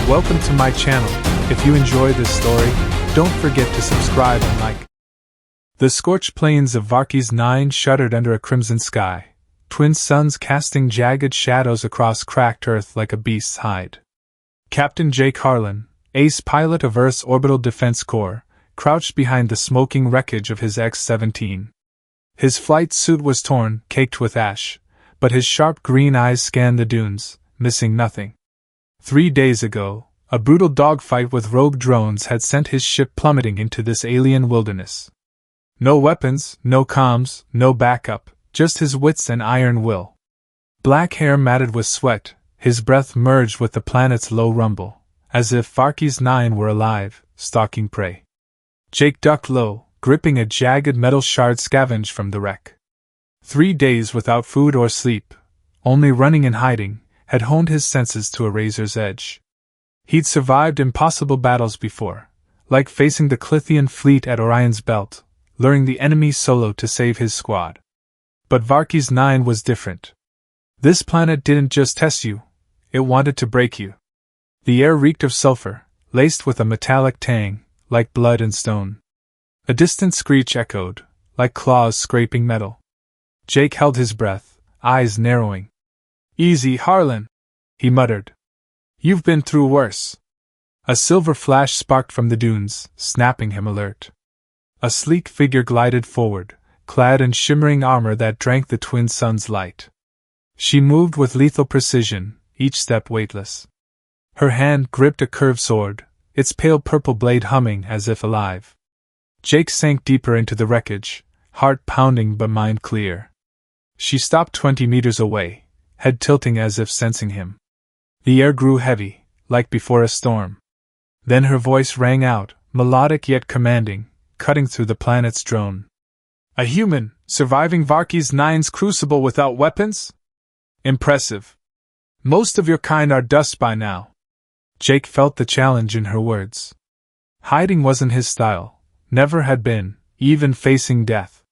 Welcome to my channel. If you enjoy this story, don't forget to subscribe and like. The scorched plains of Varkis 9 shuddered under a crimson sky, twin suns casting jagged shadows across cracked earth like a beast's hide. Captain Jake Harlan, ace pilot of Earth's Orbital Defense Corps, crouched behind the smoking wreckage of his X-17. His flight suit was torn, caked with ash, but his sharp green eyes scanned the dunes, missing nothing. 3 days ago, a brutal dogfight with rogue drones had sent his ship plummeting into this alien wilderness. No weapons, no comms, no backup, just his wits and iron will. Black hair matted with sweat, his breath merged with the planet's low rumble, as if Varkis 9 were alive, stalking prey. Jake ducked low, gripping a jagged metal shard scavenged from the wreck. 3 days without food or sleep, only running and hiding, had honed his senses to a razor's edge. He'd survived impossible battles before, like facing the Clithian fleet at Orion's belt, luring the enemy solo to save his squad. But Varkis 9 was different. This planet didn't just test you, it wanted to break you. The air reeked of sulfur, laced with a metallic tang, like blood and stone. A distant screech echoed, like claws scraping metal. Jake held his breath, eyes narrowing. "Easy, Harlan," he muttered. "You've been through worse." A silver flash sparked from the dunes, snapping him alert. A sleek figure glided forward, clad in shimmering armor that drank the twin suns' light. She moved with lethal precision, each step weightless. Her hand gripped a curved sword, its pale purple blade humming as if alive. Jake sank deeper into the wreckage, heart pounding but mind clear. She stopped 20 meters away, head tilting as if sensing him. The air grew heavy, like before a storm. Then her voice rang out, melodic yet commanding, cutting through the planet's drone. "A human, surviving Varkis 9's crucible without weapons? Impressive. Most of your kind are dust by now." Jake felt the challenge in her words. Hiding wasn't his style, never had been, even facing death.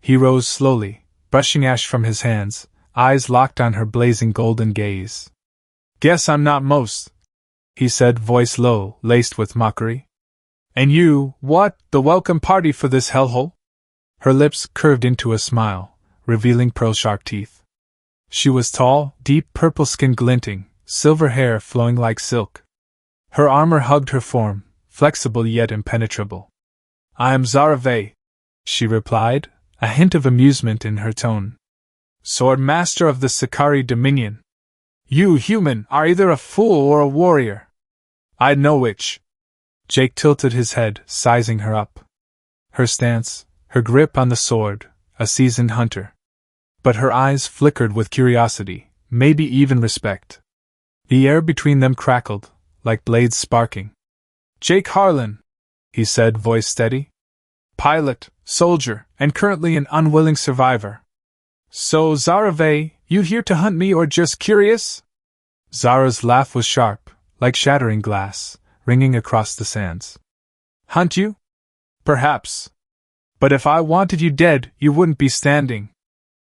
He rose slowly, brushing ash from his hands, eyes locked on her blazing golden gaze. "Guess I'm not most," he said, voice low, laced with mockery. "And you, what, the welcome party for this hellhole?" Her lips curved into a smile, revealing pearl-sharp teeth. She was tall, deep purple skin glinting, silver hair flowing like silk. Her armor hugged her form, flexible yet impenetrable. "I am Zarave," she replied, a hint of amusement in her tone. "Sword master of the Sakari Dominion. You, human, are either a fool or a warrior. I'd know which." Jake tilted his head, sizing her up. Her stance, her grip on the sword, a seasoned hunter. But her eyes flickered with curiosity, maybe even respect. The air between them crackled, like blades sparking. "Jake Harlan," he said, voice steady. "Pilot, soldier, and currently an unwilling survivor. So, Zarave, you here to hunt me or just curious?" Zara's laugh was sharp, like shattering glass, ringing across the sands. "Hunt you? Perhaps. But if I wanted you dead, you wouldn't be standing."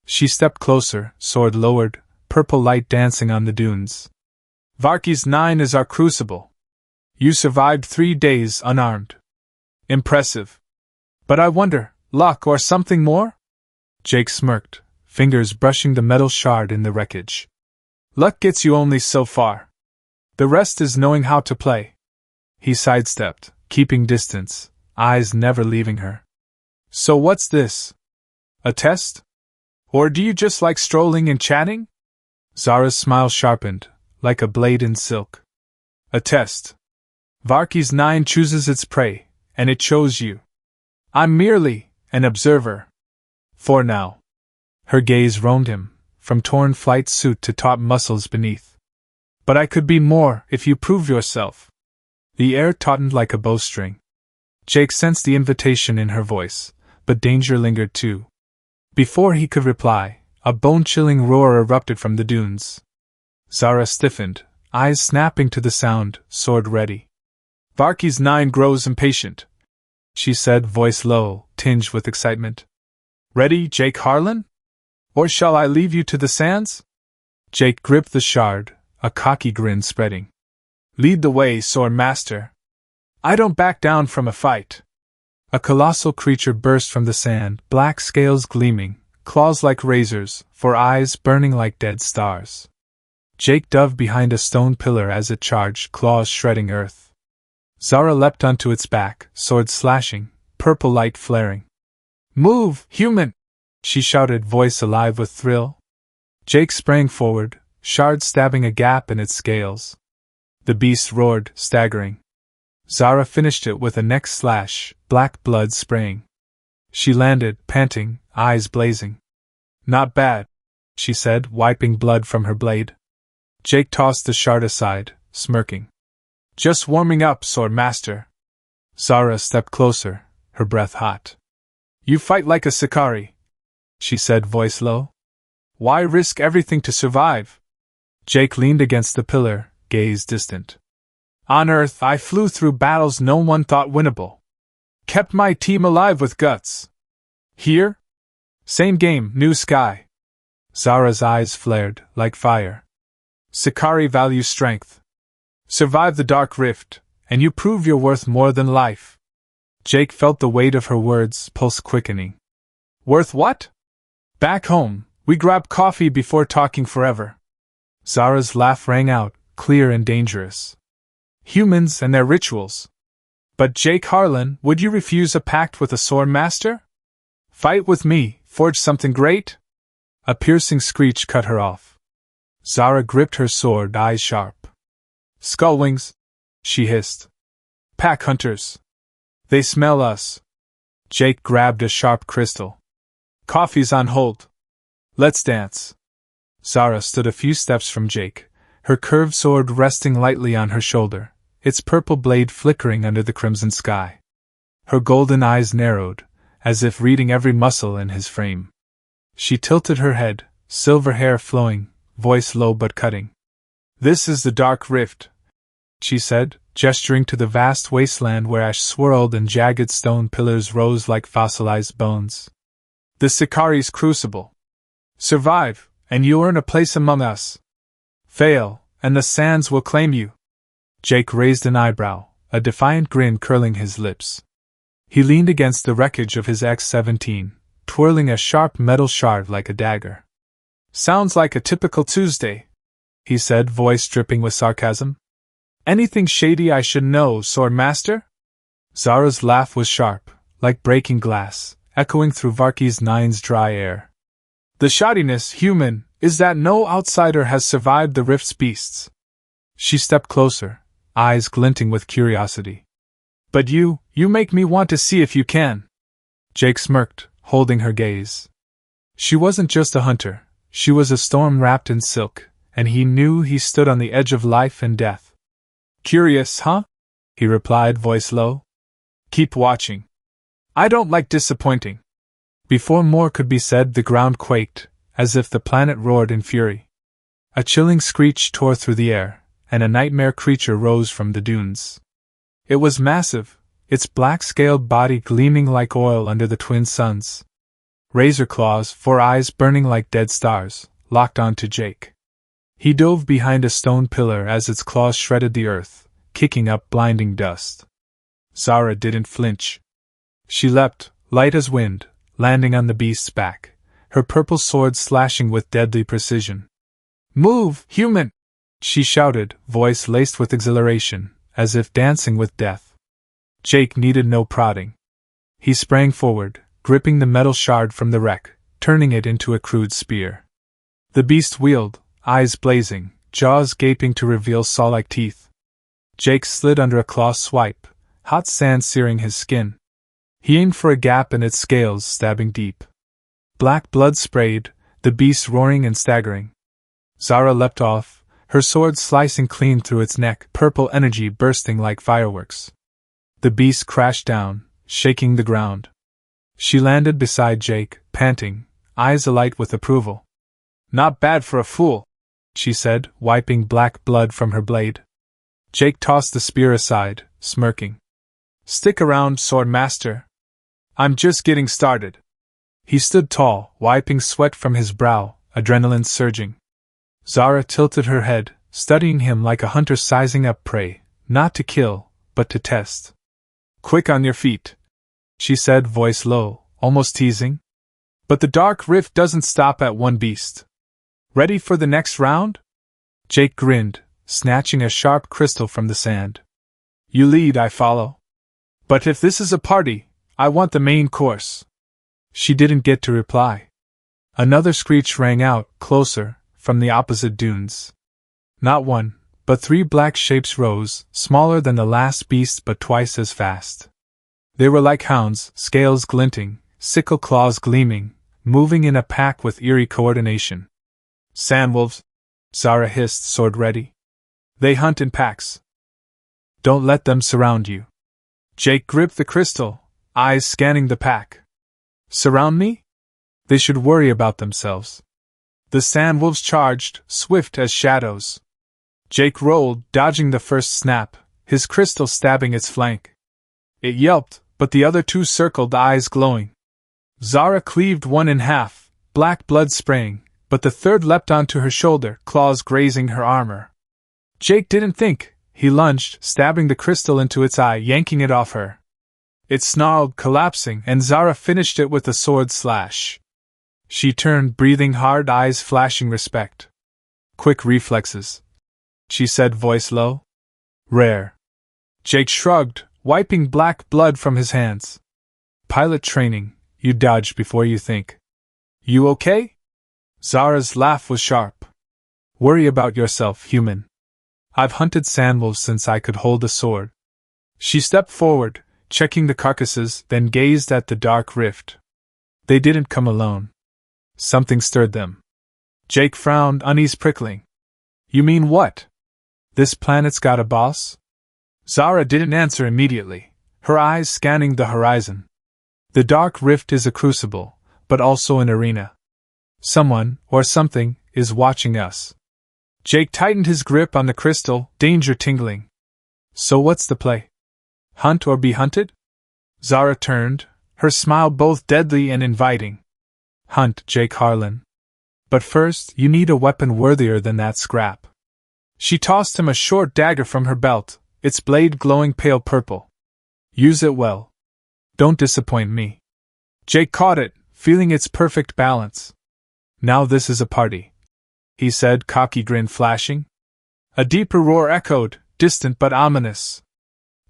She stepped closer, sword lowered, purple light dancing on the dunes. "Varkis 9 is our crucible. You survived 3 days unarmed. Impressive. But I wonder, luck or something more?" Jake smirked, fingers brushing the metal shard in the wreckage. "Luck gets you only so far. The rest is knowing how to play." He sidestepped, keeping distance, eyes never leaving her. "So what's this? A test? Or do you just like strolling and chatting?" Zara's smile sharpened, like a blade in silk. "A test. Varkis 9 chooses its prey, and it chose you. I'm merely an observer. For now." Her gaze roamed him, from torn flight suit to taut muscles beneath. "But I could be more if you prove yourself." The air tautened like a bowstring. Jake sensed the invitation in her voice, but danger lingered too. Before he could reply, a bone-chilling roar erupted from the dunes. Zara stiffened, eyes snapping to the sound, sword ready. "Varkis 9 grows impatient," she said, voice low, tinged with excitement. "Ready, Jake Harlan? Or shall I leave you to the sands?" Jake gripped the shard, a cocky grin spreading. Lead the way, sword master. I don't back down from a fight. A colossal creature burst from the sand, black scales gleaming, claws like razors, for eyes burning like dead stars. Jake dove behind a stone pillar as it charged, claws shredding earth. Zara leapt onto its back, sword slashing, purple light flaring. Move, human! She shouted, voice alive with thrill. Jake sprang forward, shards stabbing a gap in its scales. The beast roared, staggering. Zara finished it with a neck slash, black blood spraying. She landed, panting, eyes blazing. Not bad, she said, wiping blood from her blade. Jake tossed the shard aside, smirking. Just warming up, sword master. Zara stepped closer, her breath hot. You fight like a Sicari, she said, voice low. Why risk everything to survive? Jake leaned against the pillar, gaze distant. On Earth, I flew through battles no one thought winnable. Kept my team alive with guts. Here? Same game, new sky. Zara's eyes flared, like fire. Sicari value strength. Survive the dark rift, and you prove you're worth more than life. Jake felt the weight of her words, pulse quickening. Worth what? Back home, we grab coffee before talking forever. Zara's laugh rang out, clear and dangerous. Humans and their rituals. But Jake Harlan, would you refuse a pact with a sword master? Fight with me, forge something great? A piercing screech cut her off. Zara gripped her sword, eyes sharp. Skullwings, she hissed. Pack hunters. They smell us. Jake grabbed a sharp crystal. Coffee's on hold. Let's dance. Zara stood a few steps from Jake, her curved sword resting lightly on her shoulder, its purple blade flickering under the crimson sky. Her golden eyes narrowed, as if reading every muscle in his frame. She tilted her head, silver hair flowing, voice low but cutting. This is the dark rift, she said, gesturing to the vast wasteland where ash swirled and jagged stone pillars rose like fossilized bones. The Sicari's crucible. Survive, and you earn a place among us. Fail, and the sands will claim you. Jake raised an eyebrow, a defiant grin curling his lips. He leaned against the wreckage of his X-17, twirling a sharp metal shard like a dagger. Sounds like a typical Tuesday, he said, voice dripping with sarcasm. Anything shady I should know, sword master? Zara's laugh was sharp, like breaking glass, echoing through Varkey's Nine's dry air. The shoddiness, human, is that no outsider has survived the rift's beasts. She stepped closer, eyes glinting with curiosity. But you make me want to see if you can. Jake smirked, holding her gaze. She wasn't just a hunter, she was a storm wrapped in silk, and he knew he stood on the edge of life and death. Curious, huh? He replied, voice low. Keep watching. I don't like disappointing. Before more could be said, the ground quaked, as if the planet roared in fury. A chilling screech tore through the air, and a nightmare creature rose from the dunes. It was massive, its black-scaled body gleaming like oil under the twin suns. Razor claws, 4 eyes burning like dead stars, locked onto Jake. He dove behind a stone pillar as its claws shredded the earth, kicking up blinding dust. Zara didn't flinch. She leapt, light as wind, landing on the beast's back, her purple sword slashing with deadly precision. Move, human! She shouted, voice laced with exhilaration, as if dancing with death. Jake needed no prodding. He sprang forward, gripping the metal shard from the wreck, turning it into a crude spear. The beast wheeled, eyes blazing, jaws gaping to reveal saw-like teeth. Jake slid under a claw swipe, hot sand searing his skin. He aimed for a gap in its scales, stabbing deep. Black blood sprayed, the beast roaring and staggering. Zara leapt off, her sword slicing clean through its neck, purple energy bursting like fireworks. The beast crashed down, shaking the ground. She landed beside Jake, panting, eyes alight with approval. Not bad for a fool, she said, wiping black blood from her blade. Jake tossed the spear aside, smirking. Stick around, sword master. I'm just getting started. He stood tall, wiping sweat from his brow, adrenaline surging. Zara tilted her head, studying him like a hunter sizing up prey, not to kill, but to test. Quick on your feet, she said, voice low, almost teasing. But the dark rift doesn't stop at one beast. Ready for the next round? Jake grinned, snatching a sharp crystal from the sand. You lead, I follow. But if this is a party, I want the main course. She didn't get to reply. Another screech rang out, closer, from the opposite dunes. Not one, but 3 black shapes rose, smaller than the last beast but twice as fast. They were like hounds, scales glinting, sickle claws gleaming, moving in a pack with eerie coordination. Sandwolves, Zara hissed, sword ready. They hunt in packs. Don't let them surround you. Jake gripped the crystal, eyes scanning the pack. Surround me? They should worry about themselves. The sandwolves charged, swift as shadows. Jake rolled, dodging the first snap, his crystal stabbing its flank. It yelped, but the other 2 circled, eyes glowing. Zara cleaved one in half, black blood spraying, but the third leapt onto her shoulder, claws grazing her armor. Jake didn't think. He lunged, stabbing the crystal into its eye, yanking it off her. It snarled, collapsing, and Zara finished it with a sword slash. She turned, breathing hard, eyes flashing respect. Quick reflexes, she said, voice low. Rare. Jake shrugged, wiping black blood from his hands. Pilot training, you dodge before you think. You okay? Zara's laugh was sharp. Worry about yourself, human. I've hunted sandwolves since I could hold a sword. She stepped forward, checking the carcasses, then gazed at the dark rift. They didn't come alone. Something stirred them. Jake frowned, unease prickling. You mean what? This planet's got a boss? Zara didn't answer immediately, her eyes scanning the horizon. The dark rift is a crucible, but also an arena. Someone, or something, is watching us. Jake tightened his grip on the crystal, danger tingling. So what's the play? Hunt or be hunted? Zara turned, her smile both deadly and inviting. Hunt, Jake Harlan. But first, you need a weapon worthier than that scrap. She tossed him a short dagger from her belt, its blade glowing pale purple. Use it well. Don't disappoint me. Jake caught it, feeling its perfect balance. Now this is a party, he said, cocky grin flashing. A deeper roar echoed, distant but ominous.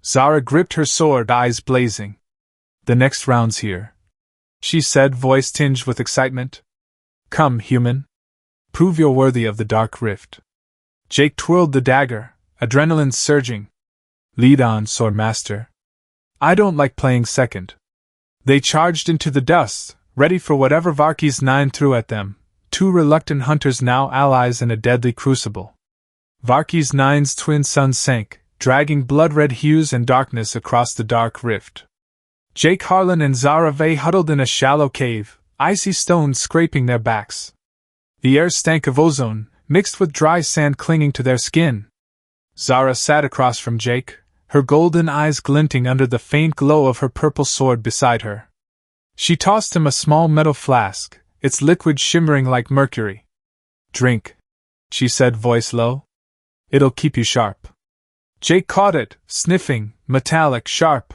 Zara gripped her sword, eyes blazing. The next round's here, she said, voice tinged with excitement. Come, human. Prove you're worthy of the dark rift. Jake twirled the dagger, adrenaline surging. Lead on, swordmaster. I don't like playing second. They charged into the dust, ready for whatever Varkey's 9 threw at them. 2 reluctant hunters now allies in a deadly crucible. Varkey's 9's twin suns sank, dragging blood-red hues and darkness across the dark rift. Jake Harlan and Zara Vey huddled in a shallow cave, icy stones scraping their backs. The air stank of ozone, mixed with dry sand clinging to their skin. Zara sat across from Jake, her golden eyes glinting under the faint glow of her purple sword beside her. She tossed him a small metal flask, its liquid shimmering like mercury. Drink, she said, voice low. It'll keep you sharp. Jake caught it, sniffing, metallic, sharp.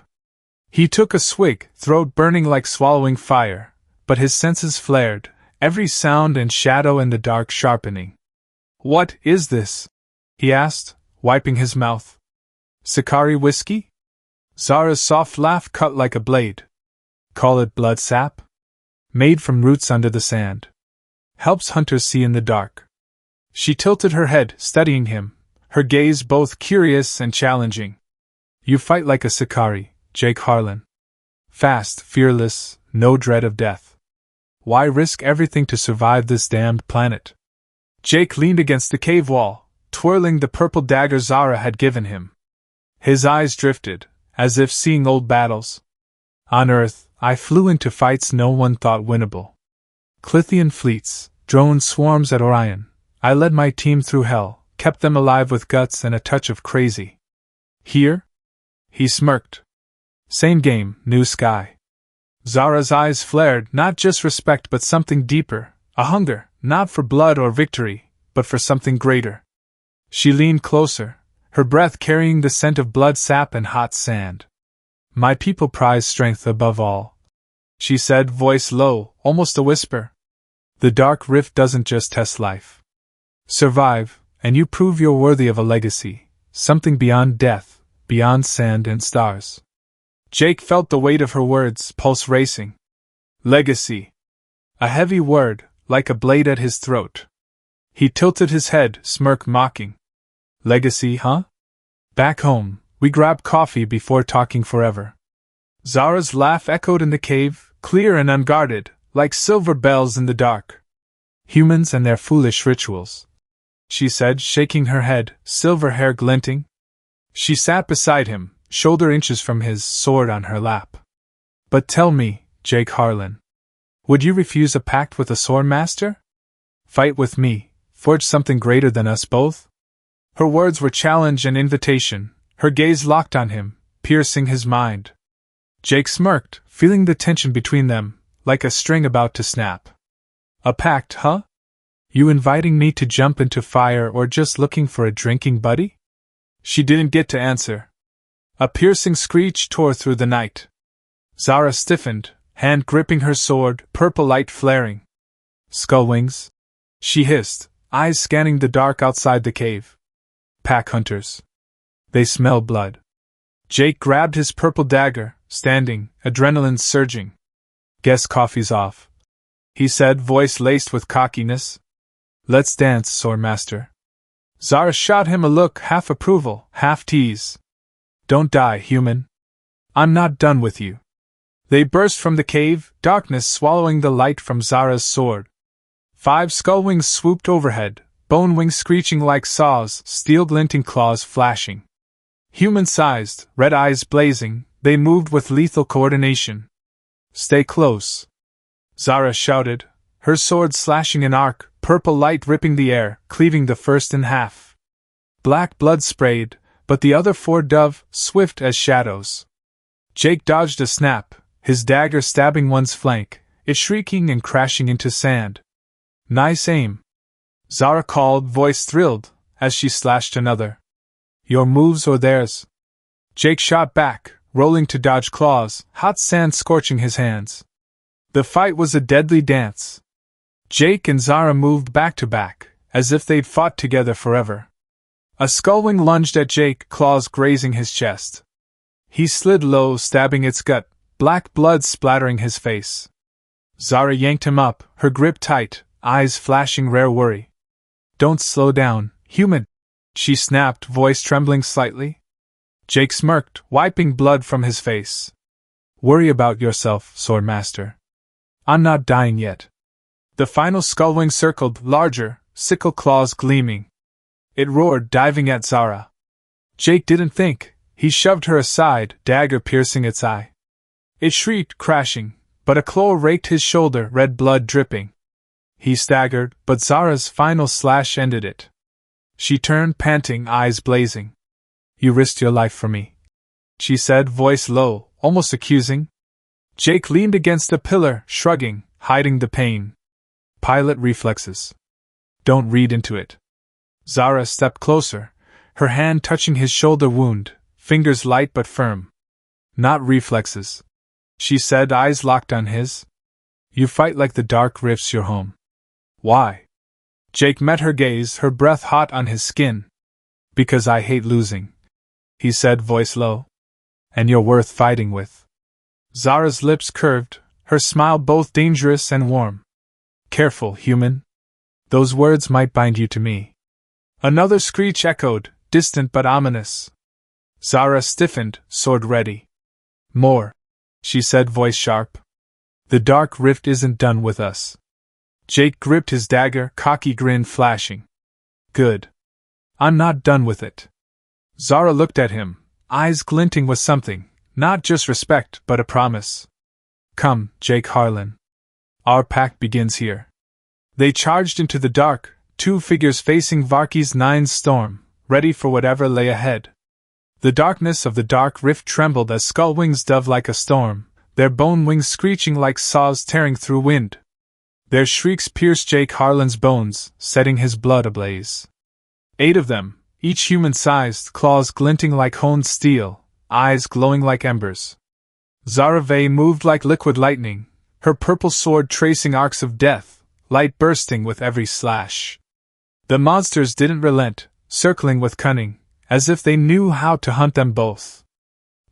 He took a swig, throat burning like swallowing fire, but his senses flared, every sound and shadow in the dark sharpening. What is this? He asked, wiping his mouth. Sakari whiskey? Zara's soft laugh cut like a blade. Call it blood sap? Made from roots under the sand. Helps hunters see in the dark. She tilted her head, studying him, her gaze both curious and challenging. You fight like a Sakari, Jake Harlan. Fast, fearless, no dread of death. Why risk everything to survive this damned planet? Jake leaned against the cave wall, twirling the purple dagger Zara had given him. His eyes drifted, as if seeing old battles. On Earth, I flew into fights no one thought winnable. Clithian fleets, drone swarms at Orion. I led my team through hell, kept them alive with guts and a touch of crazy. Here? He smirked. Same game, new sky. Zara's eyes flared, not just respect but something deeper, a hunger, not for blood or victory, but for something greater. She leaned closer, her breath carrying the scent of blood, sap, and hot sand. My people prize strength above all, she said, voice low, almost a whisper. The dark rift doesn't just test life. Survive, and you prove you're worthy of a legacy, something beyond death, beyond sand and stars. Jake felt the weight of her words, pulse racing. Legacy. A heavy word, like a blade at his throat. He tilted his head, smirk mocking. Legacy, huh? Back home, we grab coffee before talking forever. Zara's laugh echoed in the cave, clear and unguarded, like silver bells in the dark. Humans and their foolish rituals, she said, shaking her head, silver hair glinting. She sat beside him, shoulder inches from his, sword on her lap. But tell me, Jake Harlan, would you refuse a pact with a sword master? Fight with me, forge something greater than us both? Her words were challenge and invitation, her gaze locked on him, piercing his mind. Jake smirked, feeling the tension between them, like a string about to snap. A pact, huh? You inviting me to jump into fire or just looking for a drinking buddy? She didn't get to answer. A piercing screech tore through the night. Zara stiffened, hand gripping her sword, purple light flaring. Skull wings? She hissed, eyes scanning the dark outside the cave. Pack hunters. They smell blood. Jake grabbed his purple dagger, standing, adrenaline surging. Guess coffee's off, he said, voice laced with cockiness. Let's dance, Swordmaster. Zara shot him a look, half approval, half tease. Don't die, human. I'm not done with you. They burst from the cave, darkness swallowing the light from Zara's sword. 5 skull wings swooped overhead, bone wings screeching like saws, steel glinting claws flashing. Human-sized, red eyes blazing, they moved with lethal coordination. Stay close, Zara shouted, her sword slashing an arc, purple light ripping the air, cleaving the first in half. Black blood sprayed, but the other 4 dove, swift as shadows. Jake dodged a snap, his dagger stabbing one's flank, it shrieking and crashing into sand. Nice aim, Zara called, voice thrilled, as she slashed another. Your moves or theirs? Jake shot back, rolling to dodge claws, hot sand scorching his hands. The fight was a deadly dance. Jake and Zara moved back to back, as if they'd fought together forever. A skullwing lunged at Jake, claws grazing his chest. He slid low, stabbing its gut, black blood splattering his face. Zara yanked him up, her grip tight, eyes flashing rare worry. Don't slow down, human, she snapped, voice trembling slightly. Jake smirked, wiping blood from his face. Worry about yourself, Swordmaster. I'm not dying yet. The final skullwing circled, larger, sickle claws gleaming. It roared, diving at Zara. Jake didn't think. He shoved her aside, dagger piercing its eye. It shrieked, crashing, but a claw raked his shoulder, red blood dripping. He staggered, but Zara's final slash ended it. She turned, panting, eyes blazing. You risked your life for me, she said, voice low, almost accusing. Jake leaned against a pillar, shrugging, hiding the pain. Pilot reflexes. Don't read into it. Zara stepped closer, her hand touching his shoulder wound, fingers light but firm. Not reflexes, she said, eyes locked on his. You fight like the dark rift's your home. Why? Jake met her gaze, her breath hot on his skin. Because I hate losing, he said, voice low. And you're worth fighting with. Zara's lips curved, her smile both dangerous and warm. Careful, human. Those words might bind you to me. Another screech echoed, distant but ominous. Zara stiffened, sword ready. More, she said, voice sharp. The dark rift isn't done with us. Jake gripped his dagger, cocky grin flashing. Good. I'm not done with it. Zara looked at him, eyes glinting with something, not just respect but a promise. Come, Jake Harlan. Our pact begins here. They charged into the dark, 2 figures facing Varkey's 9's storm, ready for whatever lay ahead. The darkness of the dark rift trembled as skull wings dove like a storm, their bone wings screeching like saws tearing through wind. Their shrieks pierced Jake Harlan's bones, setting his blood ablaze. 8 of them, each human-sized, claws glinting like honed steel, eyes glowing like embers. Zarave moved like liquid lightning, her purple sword tracing arcs of death, light bursting with every slash. The monsters didn't relent, circling with cunning, as if they knew how to hunt them both.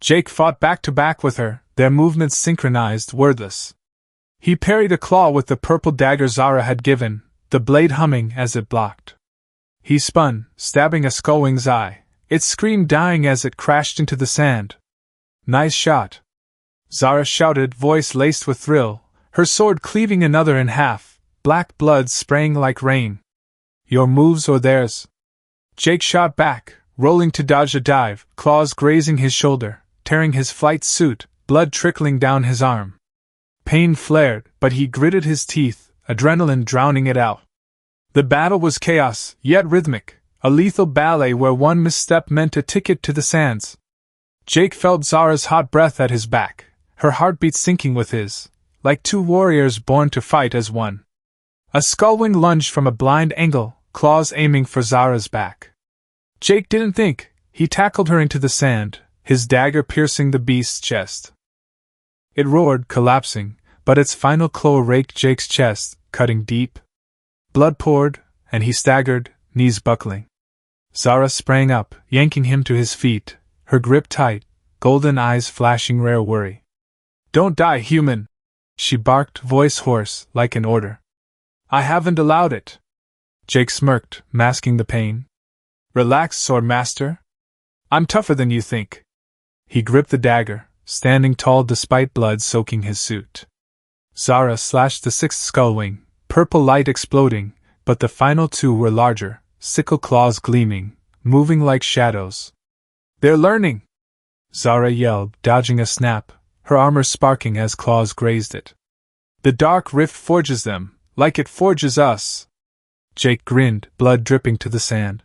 Jake fought back to back with her, their movements synchronized, wordless. He parried a claw with the purple dagger Zara had given, the blade humming as it blocked. He spun, stabbing a skullwing's eye, its scream dying as it crashed into the sand. "Nice shot!" Zara shouted, voice laced with thrill, her sword cleaving another in half, black blood spraying like rain. "Your moves or theirs?" Jake shot back, rolling to dodge a dive, claws grazing his shoulder, tearing his flight suit, blood trickling down his arm. Pain flared, but he gritted his teeth, adrenaline drowning it out. The battle was chaos, yet rhythmic, a lethal ballet where one misstep meant a ticket to the sands. Jake felt Zara's hot breath at his back, her heartbeat syncing with his, like two warriors born to fight as one. A skullwing lunged from a blind angle, claws aiming for Zara's back. Jake didn't think, he tackled her into the sand, his dagger piercing the beast's chest. It roared, collapsing, but its final claw raked Jake's chest, cutting deep. Blood poured, and he staggered, knees buckling. Zara sprang up, yanking him to his feet, her grip tight, golden eyes flashing rare worry. "Don't die, human!" she barked, voice hoarse, like an order. "I haven't allowed it." Jake smirked, masking the pain. "Relax, sword master. I'm tougher than you think." He gripped the dagger, standing tall despite blood soaking his suit. Zara slashed the sixth skullwing, purple light exploding, but the final two were larger, sickle claws gleaming, moving like shadows. "They're learning!" Zara yelled, dodging a snap, her armor sparking as claws grazed it. "The dark rift forges them, like it forges us." Jake grinned, blood dripping to the sand.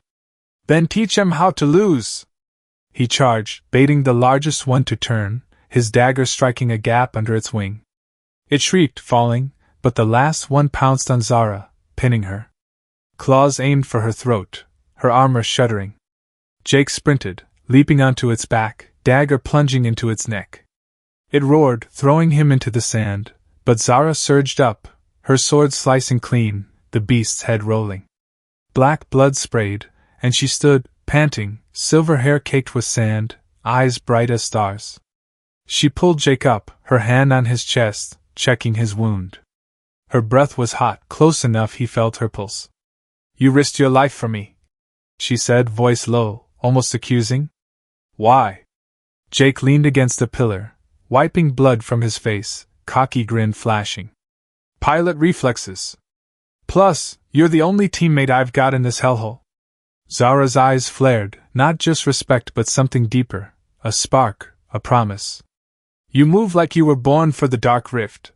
"Then teach them how to lose!" He charged, baiting the largest one to turn, his dagger striking a gap under its wing. It shrieked, falling, but the last one pounced on Zara, pinning her. Claws aimed for her throat, her armor shuddering. Jake sprinted, leaping onto its back, dagger plunging into its neck. It roared, throwing him into the sand, but Zara surged up, her sword slicing clean, the beast's head rolling. Black blood sprayed, and she stood, panting, silver hair caked with sand, eyes bright as stars. She pulled Jake up, her hand on his chest, checking his wound. Her breath was hot, close enough he felt her pulse. "You risked your life for me," she said, voice low, almost accusing. "Why?" Jake leaned against a pillar, wiping blood from his face, cocky grin flashing. "Pilot reflexes. Plus, you're the only teammate I've got in this hellhole." Zara's eyes flared, not just respect but something deeper, a spark, a promise. "You move like you were born for the Dark Rift,"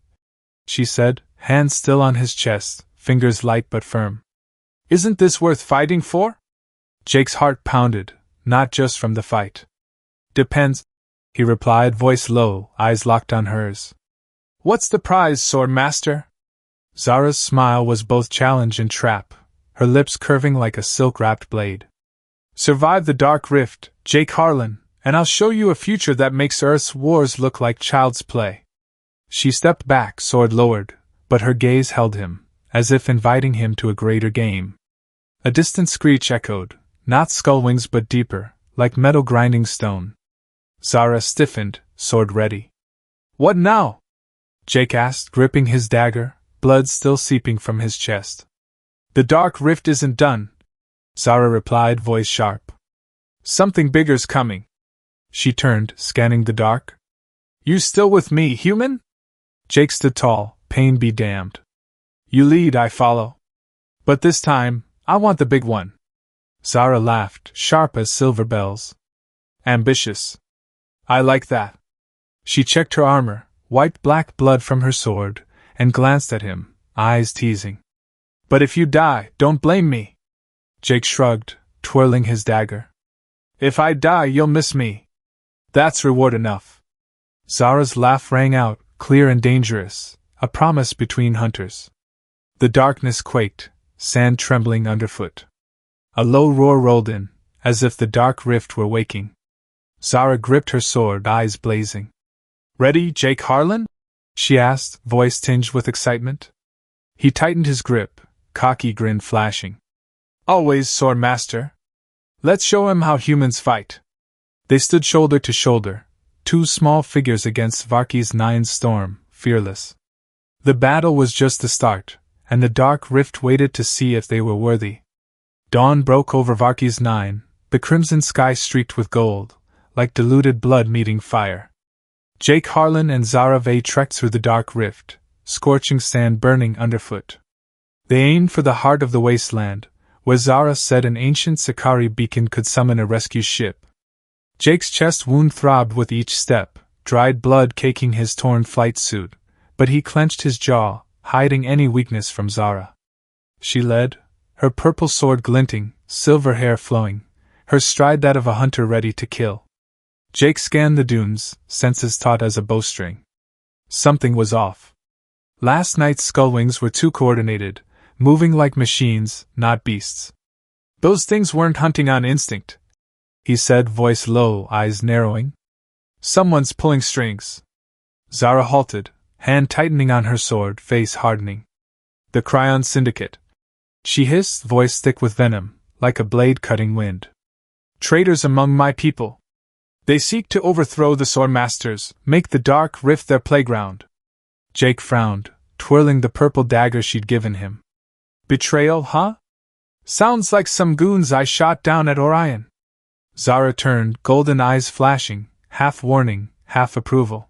she said, hand still on his chest, fingers light but firm. "Isn't this worth fighting for?" Jake's heart pounded, not just from the fight. "Depends," he replied, voice low, eyes locked on hers. "What's the prize, sword master?" Zara's smile was both challenge and trap, her lips curving like a silk-wrapped blade. "Survive the Dark Rift, Jake Harlan, and I'll show you a future that makes Earth's wars look like child's play." She stepped back, sword lowered, but her gaze held him, as if inviting him to a greater game. A distant screech echoed, not skullwings but deeper, like metal grinding stone. Zara stiffened, sword ready. "What now?" Jake asked, gripping his dagger, blood still seeping from his chest. "The Dark Rift isn't done," Zara replied, voice sharp. "Something bigger's coming." She turned, scanning the dark. "You still with me, human?" Jake stood tall, pain be damned. "You lead, I follow. But this time, I want the big one." Zara laughed, sharp as silver bells. "Ambitious. I like that." She checked her armor, wiped black blood from her sword, and glanced at him, eyes teasing. "But if you die, don't blame me." Jake shrugged, twirling his dagger. "If I die, you'll miss me. That's reward enough." Zara's laugh rang out, clear and dangerous, a promise between hunters. The darkness quaked, sand trembling underfoot. A low roar rolled in, as if the dark rift were waking. Zara gripped her sword, eyes blazing. "Ready, Jake Harlan?" she asked, voice tinged with excitement. He tightened his grip, cocky grin flashing. "Always, sword master. Let's show him how humans fight." They stood shoulder to shoulder, two small figures against Varki's 9's storm, fearless. The battle was just the start, and the dark rift waited to see if they were worthy. Dawn broke over Varki's 9, the crimson sky streaked with gold, like diluted blood meeting fire. Jake Harlan and Zara Vey trekked through the dark rift, scorching sand burning underfoot. They aimed for the heart of the wasteland, where Zara said an ancient Sakari beacon could summon a rescue ship. Jake's chest wound throbbed with each step, dried blood caking his torn flight suit, but he clenched his jaw, hiding any weakness from Zara. She led, her purple sword glinting, silver hair flowing, her stride that of a hunter ready to kill. Jake scanned the dunes, senses taut as a bowstring. Something was off. Last night's skullwings were too coordinated, moving like machines, not beasts. "Those things weren't hunting on instinct," he said, voice low, eyes narrowing. "Someone's pulling strings." Zara halted, hand tightening on her sword, face hardening. "The Cryon Syndicate," she hissed, voice thick with venom, like a blade cutting wind. "Traitors among my people. They seek to overthrow the Swordmasters, make the dark rift their playground." Jake frowned, twirling the purple dagger she'd given him. "Betrayal, huh? Sounds like some goons I shot down at Orion." Zara turned, golden eyes flashing, half warning, half approval.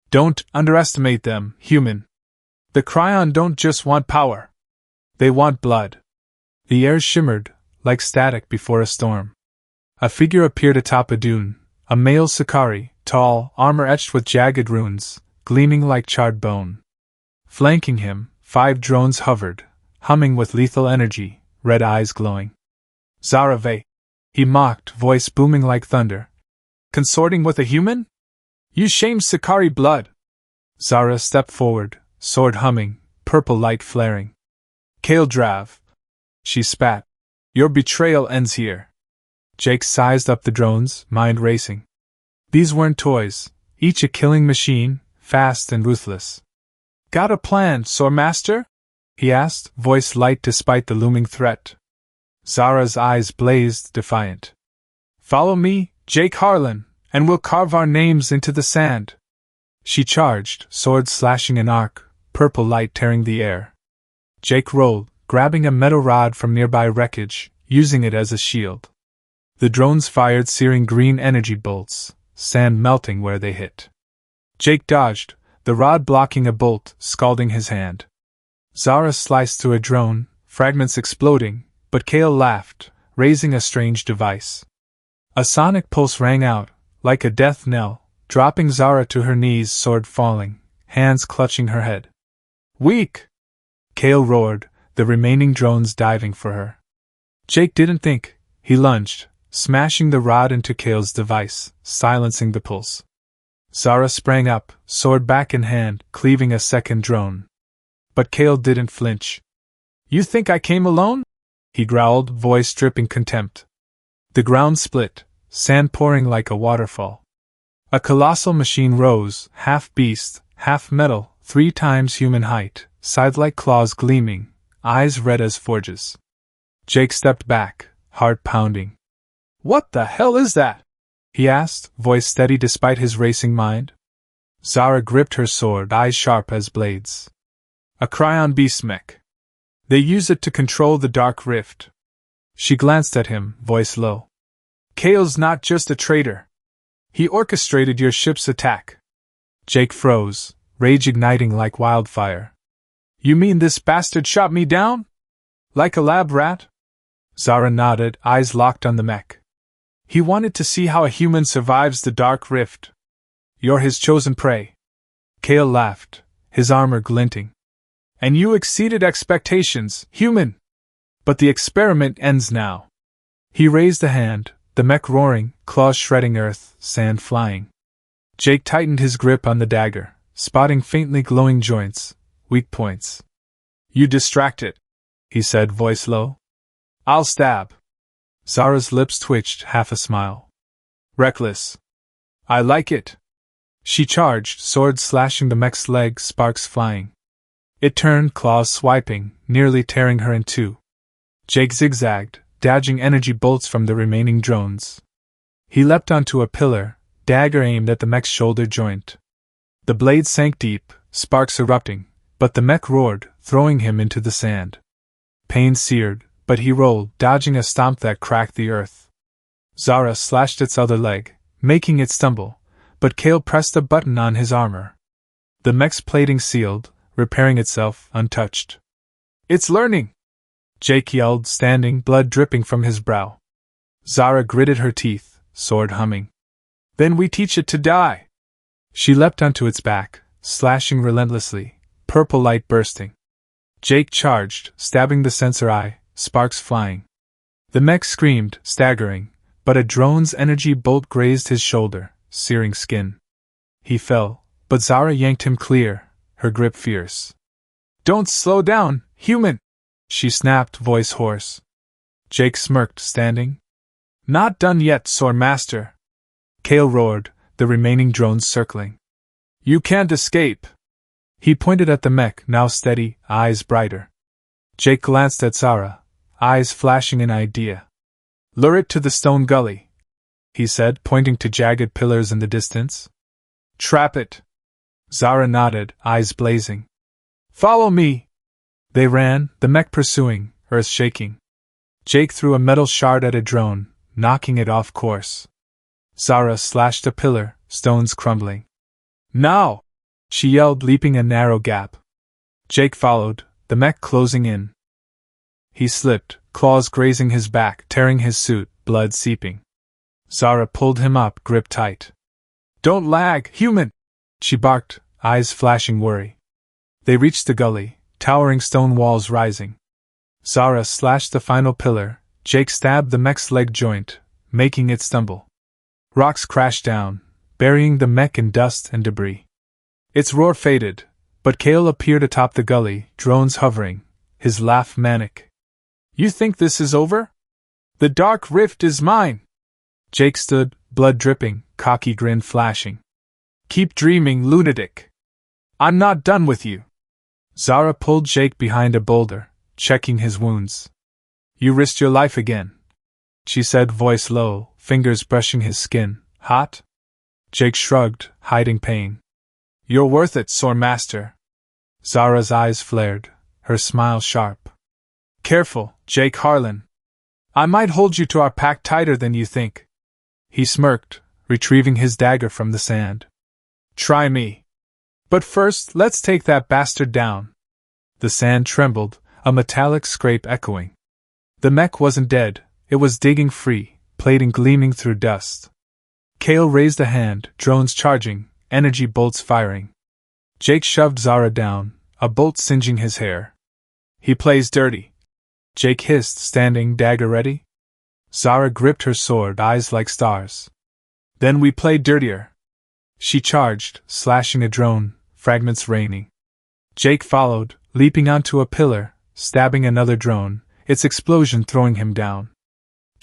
"Don't underestimate them, human. The Cryon don't just want power. They want blood." The air shimmered, like static before a storm. A figure appeared atop a dune, a male Sakari, tall, armor etched with jagged runes, gleaming like charred bone. Flanking him, 5 drones hovered, humming with lethal energy, red eyes glowing. "Zara Vey," he mocked, voice booming like thunder. "Consorting with a human? You shame Sakari blood." Zara stepped forward, sword humming, purple light flaring. "Kale Drav," she spat. "Your betrayal ends here." Jake sized up the drones, mind racing. These weren't toys, each a killing machine, fast and ruthless. "Got a plan, Swordmaster?" he asked, voice light despite the looming threat. Zara's eyes blazed, defiant. "Follow me, Jake Harlan, and we'll carve our names into the sand." She charged, sword slashing an arc, purple light tearing the air. Jake rolled, grabbing a metal rod from nearby wreckage, using it as a shield. The drones fired searing green energy bolts, sand melting where they hit. Jake dodged, the rod blocking a bolt, scalding his hand. Zara sliced through a drone, fragments exploding, but Kale laughed, raising a strange device. A sonic pulse rang out, like a death knell, dropping Zara to her knees, sword falling, hands clutching her head. "Weak!" Kale roared, the remaining drones diving for her. Jake didn't think, he lunged, smashing the rod into Kale's device, silencing the pulse. Zara sprang up, sword back in hand, cleaving a second drone. But Kale didn't flinch. "You think I came alone?" he growled, voice dripping contempt. The ground split, sand pouring like a waterfall. A colossal machine rose, half beast, half metal, 3 times human height, scythe-like claws gleaming, eyes red as forges. Jake stepped back, heart pounding. "What the hell is that?" he asked, voice steady despite his racing mind. Zara gripped her sword, eyes sharp as blades. "A Cryon beast mech. They use it to control the dark rift." She glanced at him, voice low. "Kale's not just a traitor. He orchestrated your ship's attack." Jake froze, rage igniting like wildfire. "You mean this bastard shot me down? Like a lab rat?" Zara nodded, eyes locked on the mech. "He wanted to see how a human survives the dark rift. You're his chosen prey." Kale laughed, his armor glinting. "And you exceeded expectations, human! But the experiment ends now." He raised a hand, the mech roaring, claws shredding earth, sand flying. Jake tightened his grip on the dagger, spotting faintly glowing joints, weak points. "You distract it," he said, voice low. "I'll stab." Zara's lips twitched, half a smile. Reckless. I like it. She charged, sword slashing the mech's leg, sparks flying. It turned, claws swiping, nearly tearing her in two. Jake zigzagged, dodging energy bolts from the remaining drones. He leapt onto a pillar, dagger aimed at the mech's shoulder joint. The blade sank deep, sparks erupting, but the mech roared, throwing him into the sand. Pain seared, but he rolled, dodging a stomp that cracked the earth. Zara slashed its other leg, making it stumble, but Kale pressed a button on his armor. The mech's plating sealed, repairing itself, untouched. It's learning! Jake yelled, standing, blood dripping from his brow. Zara gritted her teeth, sword humming. Then we teach it to die! She leapt onto its back, slashing relentlessly, purple light bursting. Jake charged, stabbing the sensor eye, sparks flying. The mech screamed, staggering, but a drone's energy bolt grazed his shoulder, searing skin. He fell, but Zara yanked him clear, her grip fierce. Don't slow down, human! She snapped, voice hoarse. Jake smirked, standing. Not done yet, Sword Master! Kale roared, the remaining drones circling. You can't escape! He pointed at the mech, now steady, eyes brighter. Jake glanced at Zara, eyes flashing an idea. Lure it to the stone gully, he said, pointing to jagged pillars in the distance. Trap it. Zara nodded, eyes blazing. Follow me! They ran, the mech pursuing, earth shaking. Jake threw a metal shard at a drone, knocking it off course. Zara slashed a pillar, stones crumbling. Now! She yelled, leaping a narrow gap. Jake followed, the mech closing in. He slipped, claws grazing his back, tearing his suit, blood seeping. Zara pulled him up, grip tight. Don't lag, human! She barked, eyes flashing worry. They reached the gully, towering stone walls rising. Zara slashed the final pillar, Jake stabbed the mech's leg joint, making it stumble. Rocks crashed down, burying the mech in dust and debris. Its roar faded, but Kale appeared atop the gully, drones hovering, his laugh manic. You think this is over? The dark rift is mine! Jake stood, blood dripping, cocky grin flashing. Keep dreaming, lunatic! I'm not done with you! Zara pulled Jake behind a boulder, checking his wounds. You risked your life again, she said, voice low, fingers brushing his skin. Hot? Jake shrugged, hiding pain. You're worth it, Sword Master. Zara's eyes flared, her smile sharp. Careful, Jake Harlan. I might hold you to our pact tighter than you think. He smirked, retrieving his dagger from the sand. Try me. But first, let's take that bastard down. The sand trembled, a metallic scrape echoing. The mech wasn't dead, it was digging free, plating gleaming through dust. Kale raised a hand, drones charging, energy bolts firing. Jake shoved Zara down, a bolt singeing his hair. He plays dirty. Jake hissed, standing, dagger ready. Zara gripped her sword, eyes like stars. Then we play dirtier. She charged, slashing a drone, fragments raining. Jake followed, leaping onto a pillar, stabbing another drone, its explosion throwing him down.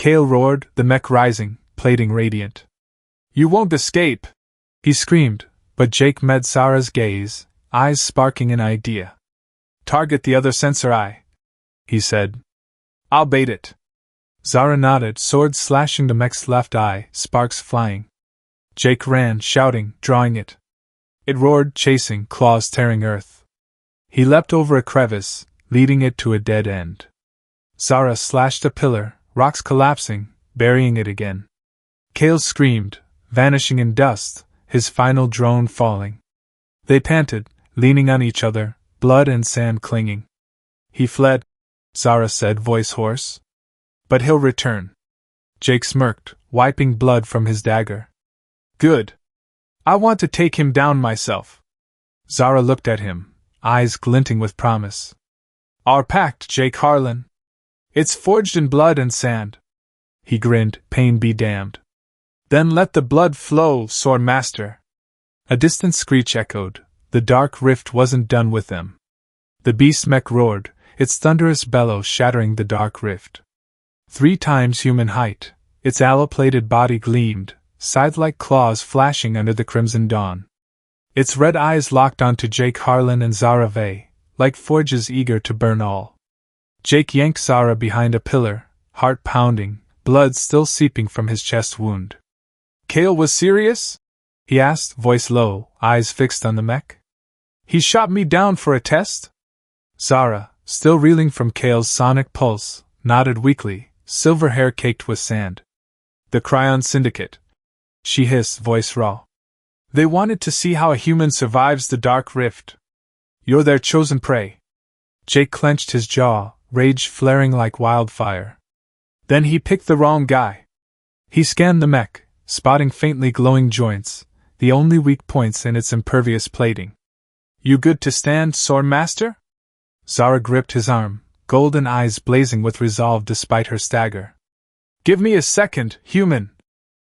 Kale roared, the mech rising, plating radiant. You won't escape! He screamed, but Jake met Zara's gaze, eyes sparking an idea. Target the other sensor eye, he said. I'll bait it. Zara nodded, sword slashing the mech's left eye, sparks flying. Jake ran, shouting, drawing it. It roared, chasing, claws tearing earth. He leapt over a crevice, leading it to a dead end. Zara slashed a pillar, rocks collapsing, burying it again. Kale screamed, vanishing in dust, his final drone falling. They panted, leaning on each other, blood and sand clinging. He fled, Zara said, voice hoarse. But he'll return. Jake smirked, wiping blood from his dagger. Good. I want to take him down myself. Zara looked at him, eyes glinting with promise. Our pact, Jake Harlan. It's forged in blood and sand. He grinned, pain be damned. Then let the blood flow, Sword Master. A distant screech echoed, the dark rift wasn't done with them. The beast mech roared, its thunderous bellow shattering the dark rift. 3 times human height, its aloe-plated body gleamed, scythe-like claws flashing under the crimson dawn. Its red eyes locked onto Jake Harlan and Zara Vey, like forges eager to burn all. Jake yanked Zara behind a pillar, heart pounding, blood still seeping from his chest wound. "Kale was serious?" he asked, voice low, eyes fixed on the mech. "He shot me down for a test?" Zara, still reeling from Kale's sonic pulse, nodded weakly, silver hair caked with sand. "The Cryon Syndicate," she hissed, voice raw. "They wanted to see how a human survives the dark rift. You're their chosen prey." Jake clenched his jaw, rage flaring like wildfire. "Then he picked the wrong guy." He scanned the mech, spotting faintly glowing joints, the only weak points in its impervious plating. "You good to stand, Sword Master?" Zara gripped his arm, golden eyes blazing with resolve despite her stagger. "Give me a second, human,"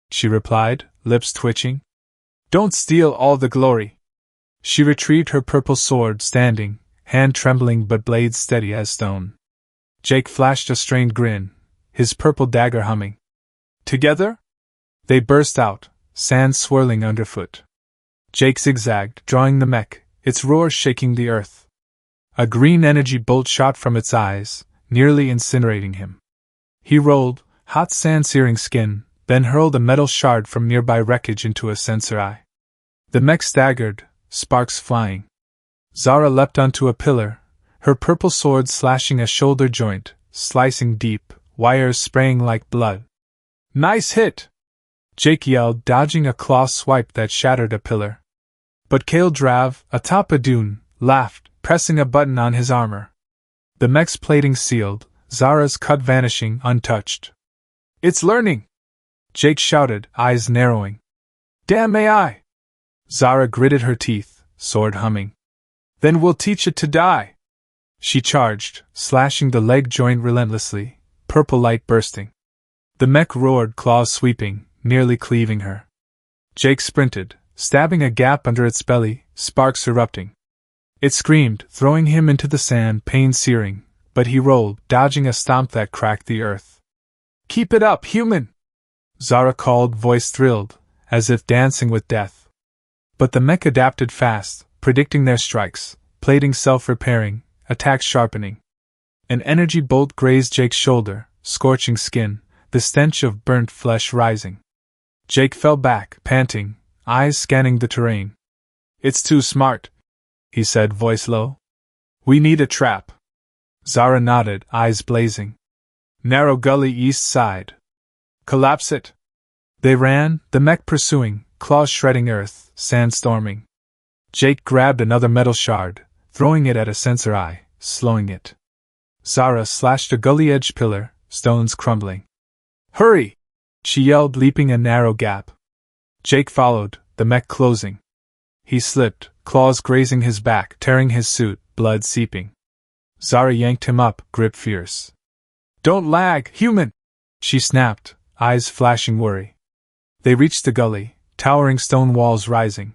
she replied, lips twitching. "Don't steal all the glory." She retrieved her purple sword, standing, hand trembling but blade steady as stone. Jake flashed a strained grin, his purple dagger humming. "Together?" They burst out, sand swirling underfoot. Jake zigzagged, drawing the mech, its roar shaking the earth. A green energy bolt shot from its eyes, nearly incinerating him. He rolled, hot sand searing skin, then hurled a metal shard from nearby wreckage into a sensor eye. The mech staggered, sparks flying. Zara leapt onto a pillar, her purple sword slashing a shoulder joint, slicing deep, wires spraying like blood. "Nice hit!" Jake yelled, dodging a claw swipe that shattered a pillar. But Kale Drav, atop a dune, laughed, pressing a button on his armor. The mech's plating sealed, Zara's cut vanishing untouched. "It's learning!" Jake shouted, eyes narrowing. "Damn AI!" Zara gritted her teeth, sword humming. "Then we'll teach it to die!" She charged, slashing the leg joint relentlessly, purple light bursting. The mech roared, claws sweeping, nearly cleaving her. Jake sprinted, stabbing a gap under its belly, sparks erupting. It screamed, throwing him into the sand, pain searing, but he rolled, dodging a stomp that cracked the earth. "Keep it up, human!" Zara called, voice thrilled, as if dancing with death. But the mech adapted fast, predicting their strikes, plating self-repairing, attack sharpening. An energy bolt grazed Jake's shoulder, scorching skin, the stench of burnt flesh rising. Jake fell back, panting, eyes scanning the terrain. "It's too smart," he said, voice low. "We need a trap." Zara nodded, eyes blazing. "Narrow gully east side. Collapse it." They ran, the mech pursuing, claws shredding earth, sand storming. Jake grabbed another metal shard, throwing it at a sensor eye, slowing it. Zara slashed a gully-edge pillar, stones crumbling. "Hurry!" she yelled, leaping a narrow gap. Jake followed, the mech closing. He slipped, claws grazing his back, tearing his suit, blood seeping. Zara yanked him up, grip fierce. "Don't lag, human!" she snapped, eyes flashing worry. They reached the gully, towering stone walls rising.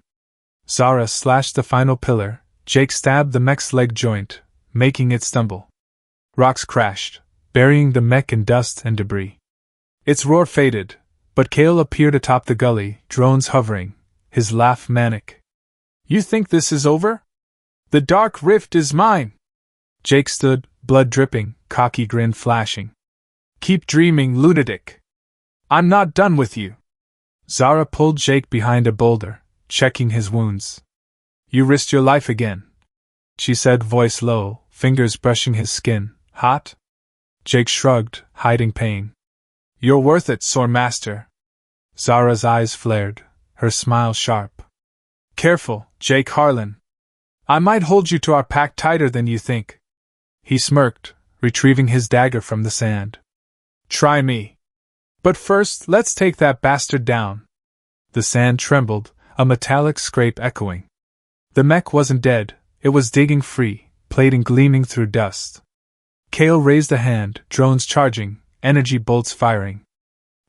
Zara slashed the final pillar, Jake stabbed the mech's leg joint, making it stumble. Rocks crashed, burying the mech in dust and debris. Its roar faded, but Kale appeared atop the gully, drones hovering, his laugh manic. "You think this is over? The dark rift is mine!" Jake stood, blood dripping, cocky grin flashing. "Keep dreaming, lunatic! I'm not done with you!" Zara pulled Jake behind a boulder, checking his wounds. "You risked your life again," she said, voice low, fingers brushing his skin. "Hot?" Jake shrugged, hiding pain. "You're worth it, Sword Master." Zara's eyes flared, her smile sharp. "Careful, Jake Harlan. I might hold you to our pact tighter than you think." He smirked, retrieving his dagger from the sand. "Try me. But first, let's take that bastard down." The sand trembled, a metallic scrape echoing. The mech wasn't dead, it was digging free, plating gleaming through dust. Kale raised a hand, drones charging, energy bolts firing.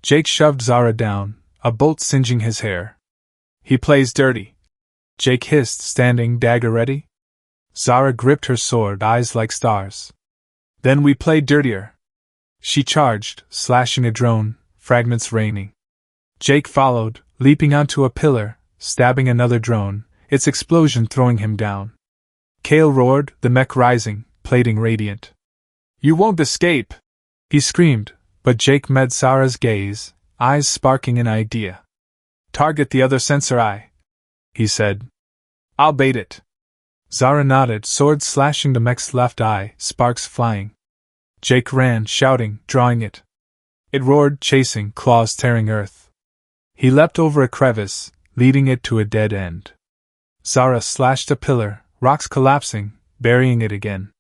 Jake shoved Zara down, a bolt singeing his hair. "He plays dirty," Jake hissed, standing, dagger ready. Zara gripped her sword, eyes like stars. "Then we play dirtier." She charged, slashing a drone, fragments raining. Jake followed, leaping onto a pillar, stabbing another drone, its explosion throwing him down. Kale roared, the mech rising, plating radiant. "You won't escape!" he screamed, but Jake met Zara's gaze, eyes sparking an idea. "Target the other sensor eye," he said. "I'll bait it." Zara nodded, sword slashing the mech's left eye, sparks flying. Jake ran, shouting, drawing it. It roared, chasing, claws tearing earth. He leapt over a crevice, leading it to a dead end. Zara slashed a pillar, rocks collapsing, burying it again.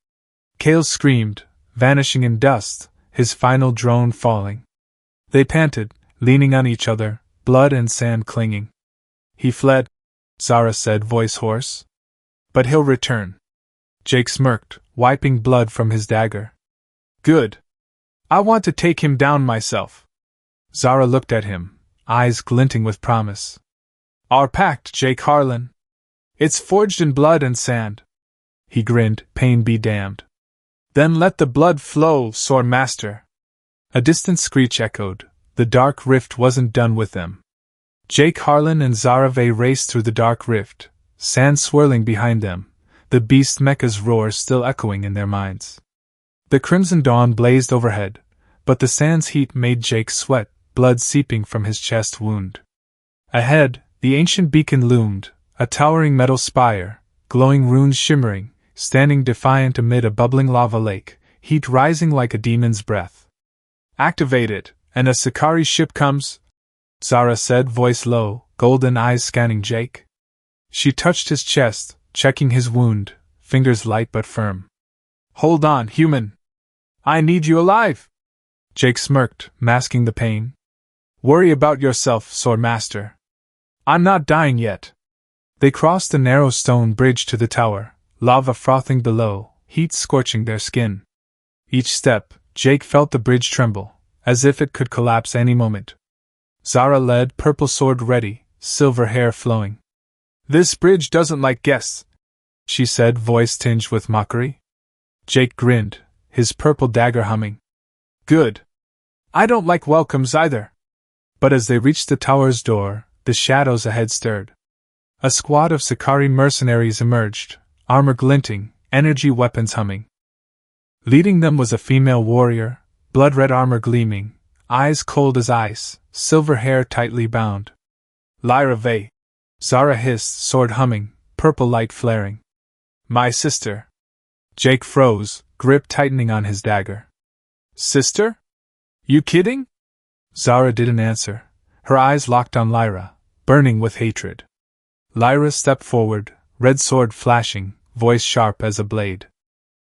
Kale screamed, vanishing in dust, his final drone falling. They panted, leaning on each other, blood and sand clinging. "He fled," Zara said, voice hoarse. "But he'll return." Jake smirked, wiping blood from his dagger. "Good. I want to take him down myself." Zara looked at him, eyes glinting with promise. "Our pact, Jake Harlan. It's forged in blood and sand." He grinned, pain be damned. "Then let the blood flow, Sword Master." A distant screech echoed. The dark rift wasn't done with them. Jake Harlan and Zara raced through the dark rift, sand swirling behind them, the beast mecha's roar still echoing in their minds. The crimson dawn blazed overhead, but the sand's heat made Jake sweat, blood seeping from his chest wound. Ahead, the ancient beacon loomed, a towering metal spire, glowing runes shimmering, standing defiant amid a bubbling lava lake, heat rising like a demon's breath. "Activate it, and a Sakari ship comes," Zara said, voice low, golden eyes scanning Jake. She touched his chest, checking his wound, fingers light but firm. "Hold on, human. I need you alive." Jake smirked, masking the pain. "Worry about yourself, Sword Master. I'm not dying yet." They crossed a narrow stone bridge to the tower, lava frothing below, heat scorching their skin. Each step, Jake felt the bridge tremble, as if it could collapse any moment. Zara led, purple sword ready, silver hair flowing. "This bridge doesn't like guests," she said, voice tinged with mockery. Jake grinned, his purple dagger humming. "Good. I don't like welcomes either." But as they reached the tower's door, the shadows ahead stirred. A squad of Sakari mercenaries emerged, armor glinting, energy weapons humming. Leading them was a female warrior, blood-red armor gleaming, eyes cold as ice, silver hair tightly bound. "Lyra Vey," Zara hissed, sword humming, purple light flaring. "My sister." Jake froze, grip tightening on his dagger. "Sister? You kidding?" Zara didn't answer, her eyes locked on Lyra, burning with hatred. Lyra stepped forward, red sword flashing, voice sharp as a blade.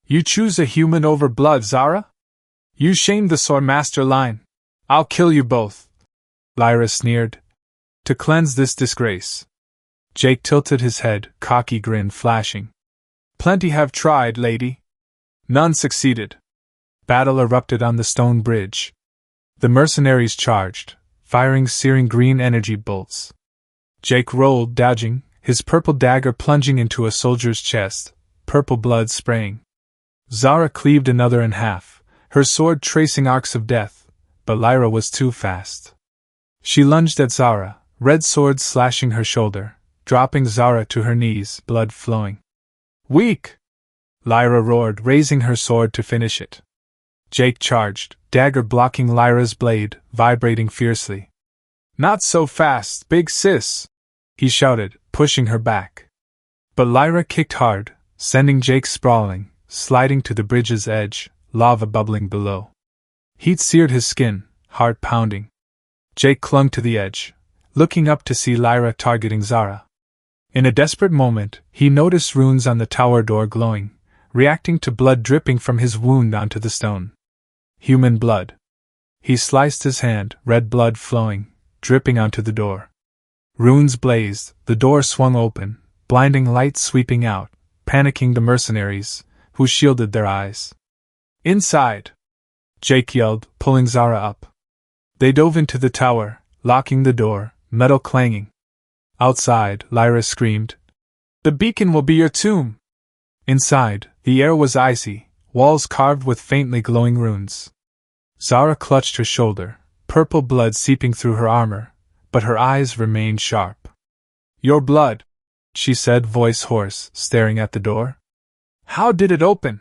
"You choose a human over blood, Zara? You shamed the Sword Master line. I'll kill you both," Lyra sneered, "to cleanse this disgrace." Jake tilted his head, cocky grin flashing. "Plenty have tried, lady. None succeeded." Battle erupted on the stone bridge. The mercenaries charged, firing searing green energy bolts. Jake rolled, dodging, his purple dagger plunging into a soldier's chest, purple blood spraying. Zara cleaved another in half, her sword tracing arcs of death, but Lyra was too fast. She lunged at Zara, red sword slashing her shoulder, dropping Zara to her knees, blood flowing. "Weak!" Lyra roared, raising her sword to finish it. Jake charged, dagger blocking Lyra's blade, vibrating fiercely. "Not so fast, big sis!" he shouted, pushing her back. But Lyra kicked hard, sending Jake sprawling, sliding to the bridge's edge, lava bubbling below. Heat seared his skin, heart pounding. Jake clung to the edge, looking up to see Lyra targeting Zara. In a desperate moment, he noticed runes on the tower door glowing, reacting to blood dripping from his wound onto the stone. Human blood. He sliced his hand, red blood flowing, dripping onto the door. Runes blazed, the door swung open, blinding light sweeping out, panicking the mercenaries, who shielded their eyes. "Inside!" Jake yelled, pulling Zara up. They dove into the tower, locking the door, metal clanging. Outside, Lyra screamed, "The beacon will be your tomb!" Inside, the air was icy, walls carved with faintly glowing runes. Zara clutched her shoulder, purple blood seeping through her armor, but her eyes remained sharp. Your blood, she said, voice hoarse, staring at the door. How did it open?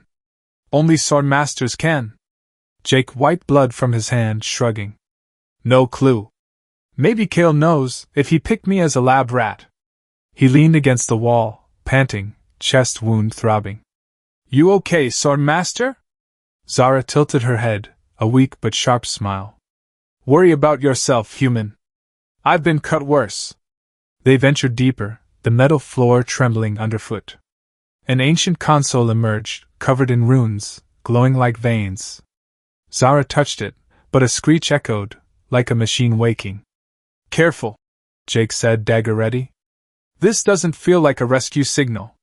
Only sword masters can. Jake wiped blood from his hand, shrugging. No clue. Maybe Kale knows, if he picked me as a lab rat. He leaned against the wall, panting, chest wound throbbing. You okay, sword master? Zara tilted her head, a weak but sharp smile. Worry about yourself, human. I've been cut worse. They ventured deeper, the metal floor trembling underfoot. An ancient console emerged, covered in runes, glowing like veins. Zara touched it, but a screech echoed, like a machine waking. Careful, Jake said, dagger ready. This doesn't feel like a rescue signal.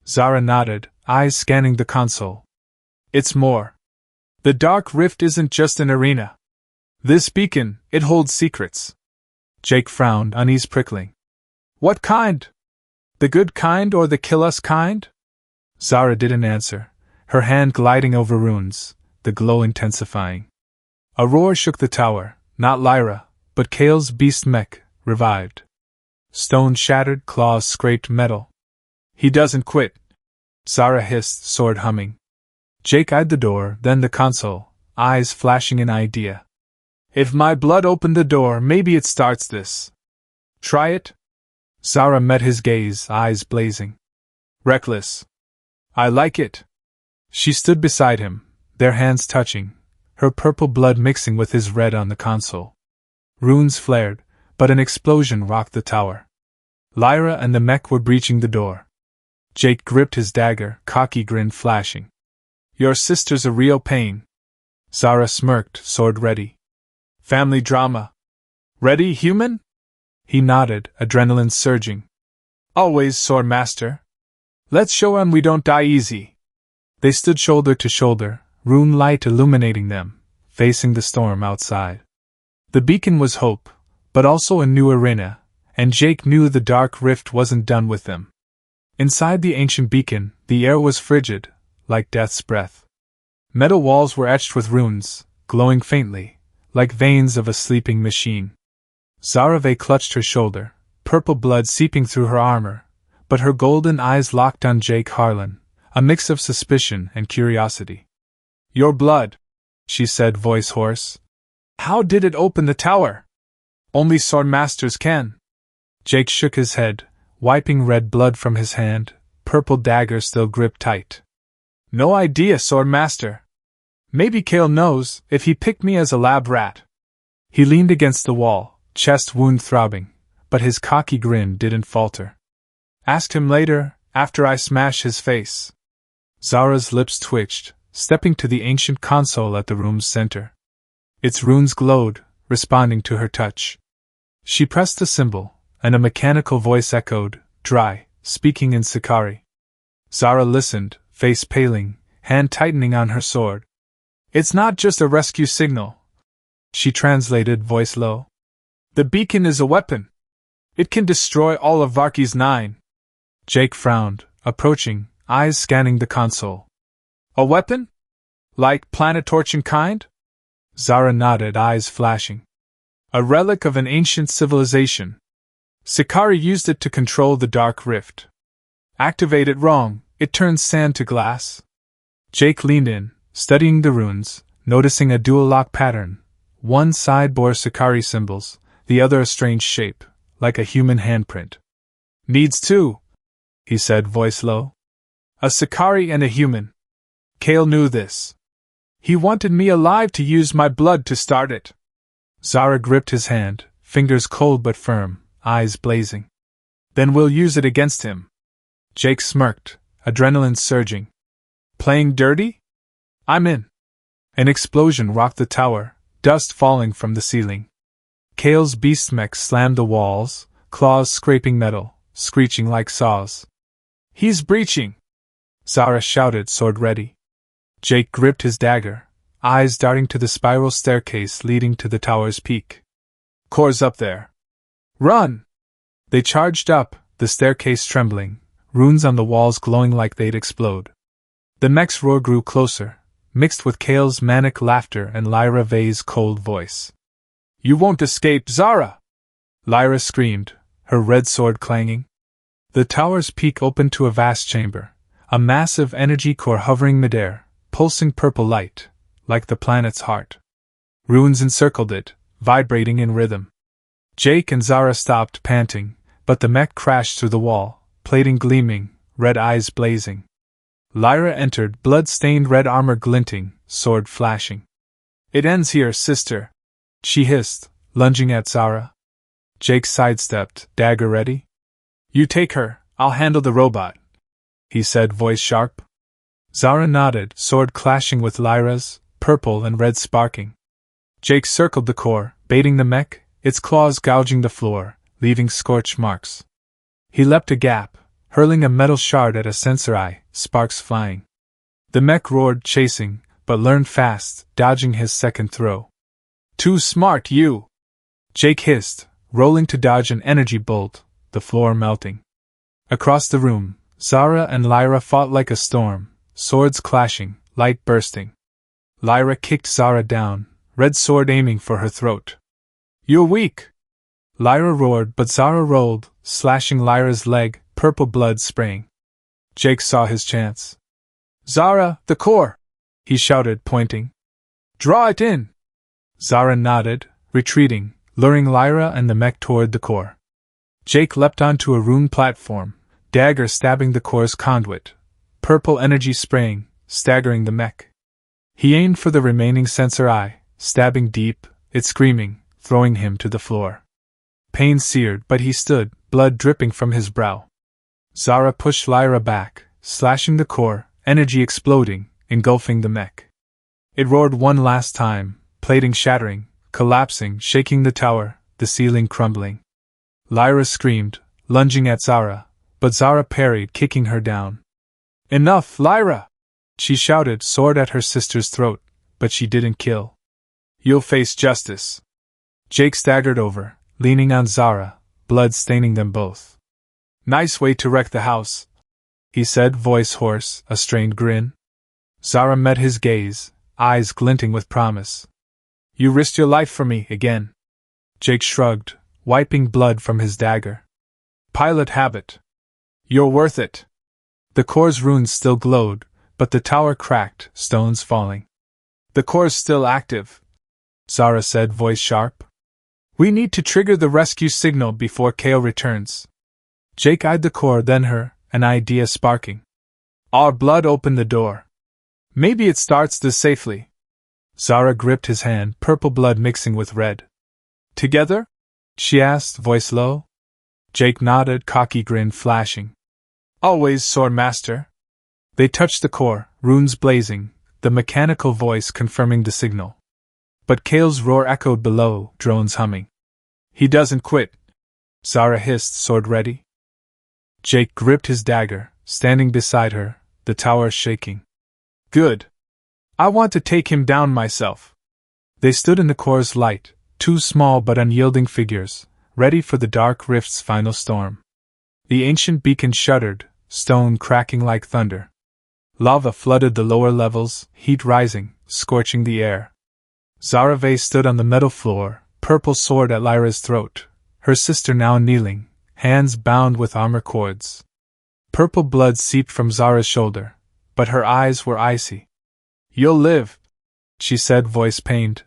Zara nodded, eyes scanning the console. It's more. The Dark Rift isn't just an arena. This beacon, it holds secrets. Jake frowned, unease prickling. What kind? The good kind or the kill us kind? Zara didn't answer, her hand gliding over runes, the glow intensifying. A roar shook the tower, not Lyra, but Kale's beast mech, revived. Stone shattered, claws scraped metal. He doesn't quit, Zara hissed, sword humming. Jake eyed the door, then the console, eyes flashing an idea. If my blood opened the door, maybe it starts this. Try it? Zara met his gaze, eyes blazing. Reckless. I like it. She stood beside him, their hands touching, her purple blood mixing with his red on the console. Runes flared, but an explosion rocked the tower. Lyra and the mech were breaching the door. Jake gripped his dagger, cocky grin flashing. Your sister's a real pain. Zara smirked, sword ready. Family drama. Ready, human? He nodded, adrenaline surging. Always, sword master. Let's show 'em we don't die easy. They stood shoulder to shoulder, rune light illuminating them, facing the storm outside. The beacon was hope, but also a new arena, and Jake knew the Dark Rift wasn't done with them. Inside the ancient beacon, the air was frigid, like death's breath. Metal walls were etched with runes, glowing faintly, like veins of a sleeping machine. Zarave clutched her shoulder, purple blood seeping through her armor, but her golden eyes locked on Jake Harlan, a mix of suspicion and curiosity. Your blood, she said, voice hoarse. How did it open the tower? Only sword masters can. Jake shook his head, wiping red blood from his hand, purple dagger still gripped tight. No idea, sword master. Maybe Kale knows, if he picked me as a lab rat. He leaned against the wall, chest wound throbbing, but his cocky grin didn't falter. Ask him later, after I smash his face. Zara's lips twitched, stepping to the ancient console at the room's center. Its runes glowed, responding to her touch. She pressed the symbol, and a mechanical voice echoed, dry, speaking in Sicari. Zara listened, face paling, hand tightening on her sword. It's not just a rescue signal, she translated, voice low. The beacon is a weapon. It can destroy all of Varki's 9. Jake frowned, approaching, eyes scanning the console. A weapon? Like planet-torching kind? Zara nodded, eyes flashing. A relic of an ancient civilization. Sicari used it to control the Dark Rift. Activate it wrong, it turns sand to glass. Jake leaned in, studying the runes, noticing a dual lock pattern. One side bore Sicari symbols, the other a strange shape, like a human handprint. Needs two, he said, voice low. A Sicari and a human. Kale knew this. He wanted me alive to use my blood to start it. Zara gripped his hand, fingers cold but firm, eyes blazing. Then we'll use it against him. Jake smirked, adrenaline surging. Playing dirty? I'm in. An explosion rocked the tower, dust falling from the ceiling. Kale's beast mech slammed the walls, claws scraping metal, screeching like saws. He's breaching! Zara shouted, sword ready. Jake gripped his dagger, eyes darting to the spiral staircase leading to the tower's peak. Core's up there. Run! They charged up, the staircase trembling, runes on the walls glowing like they'd explode. The mech's roar grew closer, mixed with Kale's manic laughter and Lyra Vey's cold voice. "You won't escape, Zara!" Lyra screamed, her red sword clanging. The tower's peak opened to a vast chamber, a massive energy core hovering midair, pulsing purple light, like the planet's heart. Runes encircled it, vibrating in rhythm. Jake and Zara stopped, panting, but the mech crashed through the wall, plating gleaming, red eyes blazing. Lyra entered, blood-stained red armor glinting, sword flashing. "It ends here, sister," she hissed, lunging at Zara. Jake sidestepped, dagger ready. "You take her, I'll handle the robot," he said, voice sharp. Zara nodded, sword clashing with Lyra's, purple and red sparking. Jake circled the core, baiting the mech, its claws gouging the floor, leaving scorched marks. He leapt a gap, hurling a metal shard at a sensor eye, sparks flying. The mech roared, chasing, but learned fast, dodging his second throw. "Too smart, you!" Jake hissed, rolling to dodge an energy bolt, the floor melting. Across the room, Zara and Lyra fought like a storm, swords clashing, light bursting. Lyra kicked Zara down, red sword aiming for her throat. "You're weak!" Lyra roared, but Zara rolled, slashing Lyra's leg, purple blood spraying. Jake saw his chance. "Zara, the core!" he shouted, pointing. "Draw it in!" Zara nodded, retreating, luring Lyra and the mech toward the core. Jake leapt onto a rune platform, dagger stabbing the core's conduit, purple energy spraying, staggering the mech. He aimed for the remaining sensor eye, stabbing deep, it screaming, throwing him to the floor. Pain seared, but he stood, blood dripping from his brow. Zara pushed Lyra back, slashing the core, energy exploding, engulfing the mech. It roared one last time, plating shattering, collapsing, shaking the tower, the ceiling crumbling. Lyra screamed, lunging at Zara, but Zara parried, kicking her down. "Enough, Lyra!" she shouted, sword at her sister's throat, but she didn't kill. "You'll face justice." Jake staggered over, leaning on Zara, blood staining them both. "Nice way to wreck the house," he said, voice hoarse, a strained grin. Zara met his gaze, eyes glinting with promise. "You risked your life for me again." Jake shrugged, wiping blood from his dagger. "Pilot habit. You're worth it." The core's runes still glowed, but the tower cracked, stones falling. "The core's still active," Zara said, voice sharp. "We need to trigger the rescue signal before Kale returns." Jake eyed the core, then her, an idea sparking. "Our blood opened the door. Maybe it starts this safely." Zara gripped his hand, purple blood mixing with red. "Together?" she asked, voice low. Jake nodded, cocky grin flashing. "Always, Sword Master." They touched the core, runes blazing, the mechanical voice confirming the signal. But Kale's roar echoed below, drones humming. "He doesn't quit," Zara hissed, sword ready. Jake gripped his dagger, standing beside her, the tower shaking. "Good. I want to take him down myself." They stood in the core's light, two small but unyielding figures, ready for the dark rift's final storm. The ancient beacon shuddered, stone cracking like thunder. Lava flooded the lower levels, heat rising, scorching the air. Zara Vey stood on the metal floor, purple sword at Lyra's throat, her sister now kneeling, hands bound with armor cords. Purple blood seeped from Zara's shoulder, but her eyes were icy. "You'll live," she said, voice pained,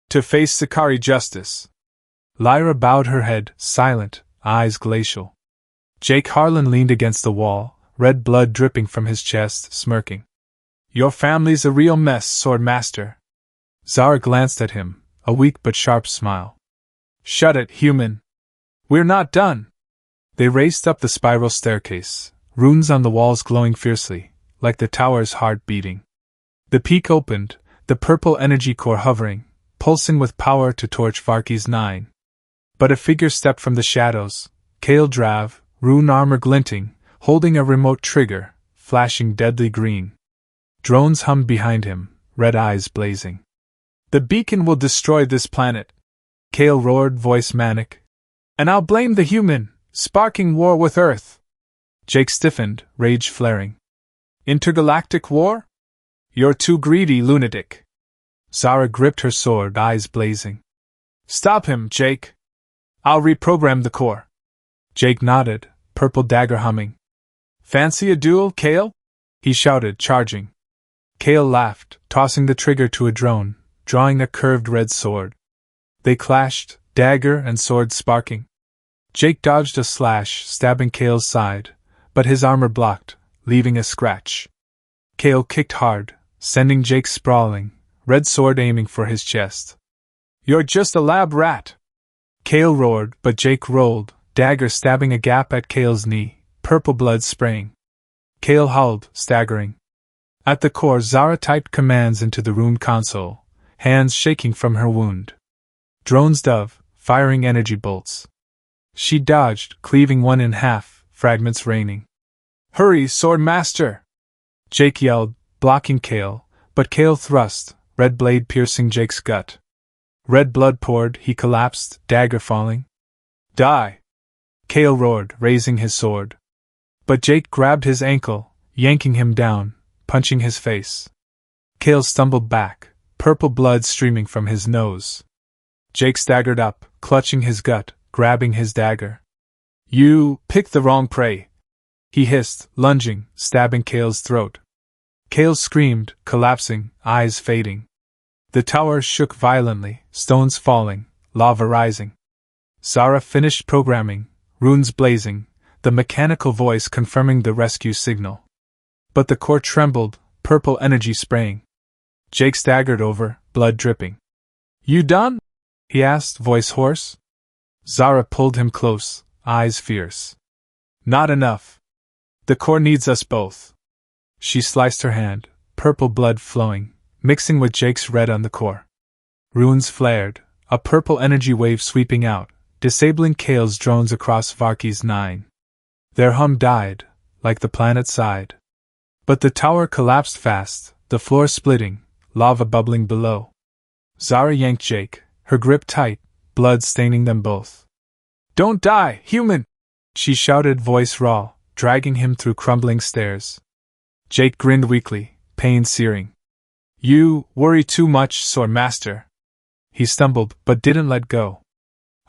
"to face Sicari justice." Lyra bowed her head, silent, eyes glacial. Jake Harlan leaned against the wall, red blood dripping from his chest, smirking. "Your family's a real mess, Sword Master." Zara glanced at him, a weak but sharp smile. "Shut it, human. We're not done." They raced up the spiral staircase, runes on the walls glowing fiercely, like the tower's heart beating. The peak opened, the purple energy core hovering, pulsing with power to torch Varkey's 9. But a figure stepped from the shadows, Kale Drav, rune armor glinting, holding a remote trigger, flashing deadly green. Drones hummed behind him, red eyes blazing. "The beacon will destroy this planet," Kale roared, voice manic. "And I'll blame the human, sparking war with Earth." Jake stiffened, rage flaring. "Intergalactic war?" You're too greedy, lunatic. Zara gripped her sword, eyes blazing. Stop him, Jake. I'll reprogram the core. Jake nodded, purple dagger humming. Fancy a duel, Kale? He shouted, charging. Kale laughed, tossing the trigger to a drone, drawing a curved red sword. They clashed, dagger and sword sparking. Jake dodged a slash, stabbing Kale's side, but his armor blocked, leaving a scratch. Kale kicked hard, sending Jake sprawling, red sword aiming for his chest. You're just a lab rat! Kale roared, but Jake rolled, dagger stabbing a gap at Kale's knee, purple blood spraying. Kale howled, staggering. At the core, Zara typed commands into the rune console, hands shaking from her wound. Drones dove, firing energy bolts. She dodged, cleaving one in half, fragments raining. Hurry, Sword Master! Jake yelled, blocking Kale, but Kale thrust, red blade piercing Jake's gut. Red blood poured, he collapsed, dagger falling. Die! Kale roared, raising his sword. But Jake grabbed his ankle, yanking him down, punching his face. Kale stumbled back, purple blood streaming from his nose. Jake staggered up, clutching his gut, grabbing his dagger. You picked the wrong prey, he hissed, lunging, stabbing Kale's throat. Kale screamed, collapsing, eyes fading. The tower shook violently, stones falling, lava rising. Zara finished programming, runes blazing, the mechanical voice confirming the rescue signal. But the core trembled, purple energy spraying. Jake staggered over, blood dripping. You done? He asked, voice hoarse. Zara pulled him close, eyes fierce. Not enough. The core needs us both. She sliced her hand, purple blood flowing, mixing with Jake's red on the core. Runes flared, a purple energy wave sweeping out, disabling Kale's drones across Varkey's 9. Their hum died, like the planet sighed. But the tower collapsed fast, the floor splitting, lava bubbling below. Zara yanked Jake, her grip tight, blood staining them both. Don't die, human! She shouted, voice raw, dragging him through crumbling stairs. Jake grinned weakly, pain searing. You worry too much, Sword Master. He stumbled, but didn't let go.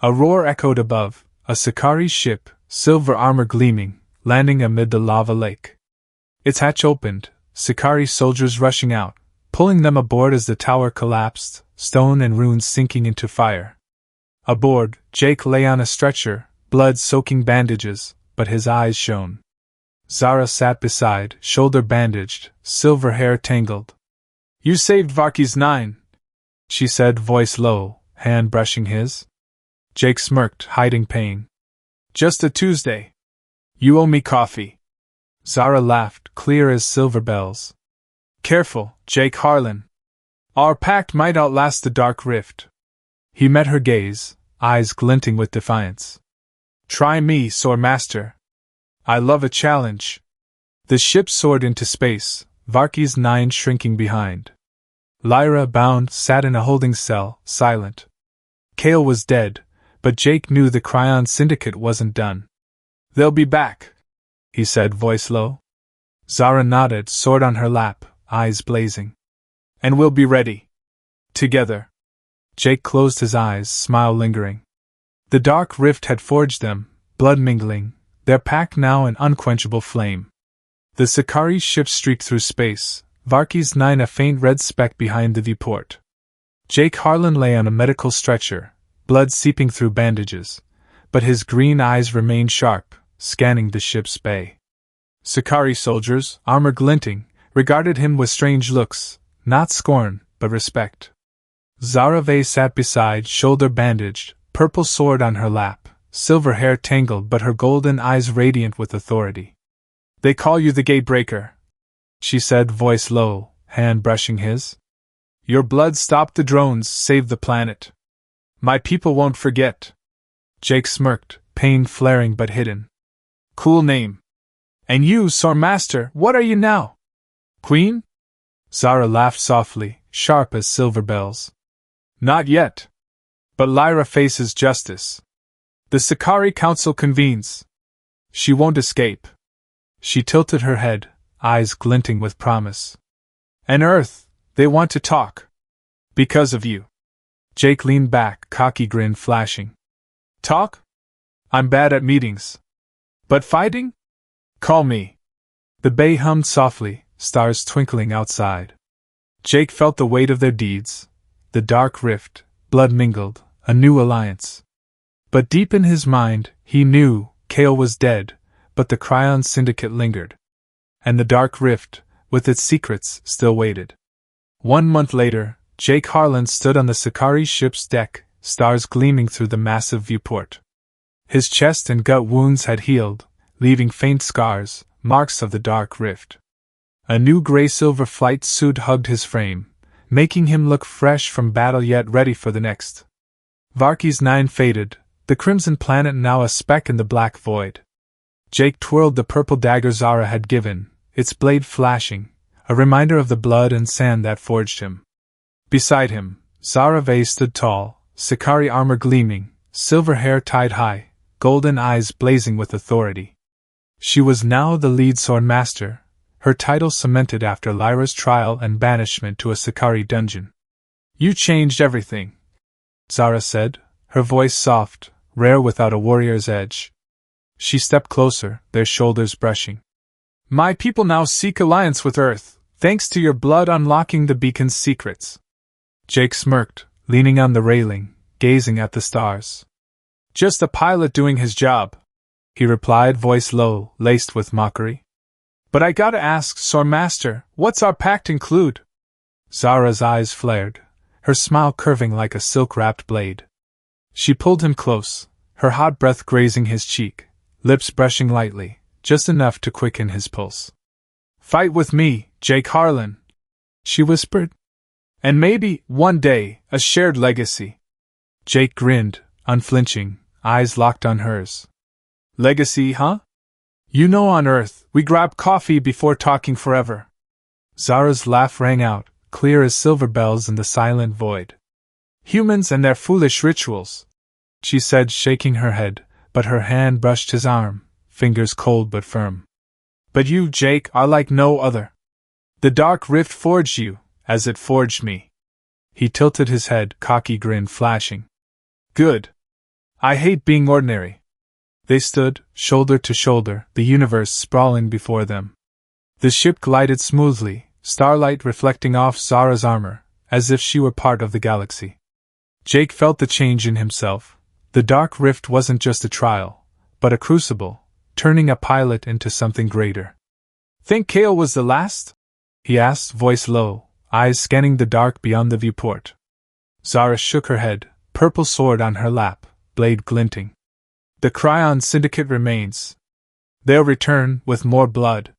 A roar echoed above, a Sakari ship, silver armor gleaming, landing amid the lava lake. Its hatch opened, Sakari soldiers rushing out, pulling them aboard as the tower collapsed, stone and runes sinking into fire. Aboard, Jake lay on a stretcher, blood soaking bandages, but his eyes shone. Zara sat beside, shoulder bandaged, silver hair tangled. You saved Varkey's 9, she said, voice low, hand brushing his. Jake smirked, hiding pain. Just a Tuesday. You owe me coffee. Zara laughed, clear as silver bells. Careful, Jake Harlan. Our pact might outlast the dark rift. He met her gaze, eyes glinting with defiance. Try me, Sword Master. I love a challenge. The ship soared into space, Varkey's 9 shrinking behind. Lyra, bound, sat in a holding cell, silent. Kale was dead, but Jake knew the Cryon Syndicate wasn't done. They'll be back, he said, voice low. Zara nodded, sword on her lap, eyes blazing. And we'll be ready. Together. Jake closed his eyes, smile lingering. The dark rift had forged them, blood mingling, their pact now an unquenchable flame. The Sakari ship streaked through space, Varkey's 9 a faint red speck behind the viewport. Jake Harlan lay on a medical stretcher, blood seeping through bandages, but his green eyes remained sharp, scanning the ship's bay. Sakari soldiers, armor glinting, regarded him with strange looks, not scorn, but respect. Zara Vey sat beside, shoulder bandaged, purple sword on her lap, silver hair tangled but her golden eyes radiant with authority. They call you the Gatebreaker, she said, voice low, hand brushing his. Your blood stopped the drones, saved the planet. My people won't forget. Jake smirked, pain flaring but hidden. Cool name. And you, Sword Master, what are you now? Queen? Zara laughed softly, sharp as silver bells. Not yet. But Lyra faces justice. The Sakari Council convenes. She won't escape. She tilted her head, eyes glinting with promise. And Earth, they want to talk. Because of you. Jake leaned back, cocky grin flashing. Talk? I'm bad at meetings. But fighting? Call me. The bay hummed softly, stars twinkling outside. Jake felt the weight of their deeds. The dark rift, blood mingled, a new alliance. But deep in his mind, he knew Kale was dead, but the Cryon Syndicate lingered. And the dark rift, with its secrets, still waited. 1 month later, Jake Harlan stood on the Sakari ship's deck, stars gleaming through the massive viewport. His chest and gut wounds had healed, leaving faint scars, marks of the dark rift. A new gray-silver flight suit hugged his frame, making him look fresh from battle yet ready for the next. Varkey's 9 faded, the crimson planet now a speck in the black void. Jake twirled the purple dagger Zara had given, its blade flashing, a reminder of the blood and sand that forged him. Beside him, Zara Vey stood tall, Sakari armor gleaming, silver hair tied high, golden eyes blazing with authority. She was now the lead sword master, her title cemented after Lyra's trial and banishment to a Sakari dungeon. You changed everything, Zara said, her voice soft, rare without a warrior's edge. She stepped closer, their shoulders brushing. My people now seek alliance with Earth, thanks to your blood unlocking the beacon's secrets. Jake smirked, leaning on the railing, gazing at the stars. Just a pilot doing his job, he replied, voice low, laced with mockery. But I gotta ask, Swordmaster, what's our pact include? Zara's eyes flared, her smile curving like a silk-wrapped blade. She pulled him close, her hot breath grazing his cheek, lips brushing lightly, just enough to quicken his pulse. Fight with me, Jake Harlan, she whispered. And maybe, one day, a shared legacy. Jake grinned, unflinching, eyes locked on hers. Legacy, huh? You know on Earth, we grab coffee before talking forever. Zara's laugh rang out, clear as silver bells in the silent void. Humans and their foolish rituals, she said, shaking her head, but her hand brushed his arm, fingers cold but firm. But you, Jake, are like no other. The dark rift forged you, as it forged me. He tilted his head, cocky grin flashing. Good. I hate being ordinary. They stood, shoulder to shoulder, the universe sprawling before them. The ship glided smoothly, starlight reflecting off Zara's armor, as if she were part of the galaxy. Jake felt the change in himself. The dark rift wasn't just a trial, but a crucible, turning a pilot into something greater. Think Kale was the last? He asked, voice low, eyes scanning the dark beyond the viewport. Zara shook her head, purple sword on her lap, blade glinting. The Cryon Syndicate remains. They'll return with more blood.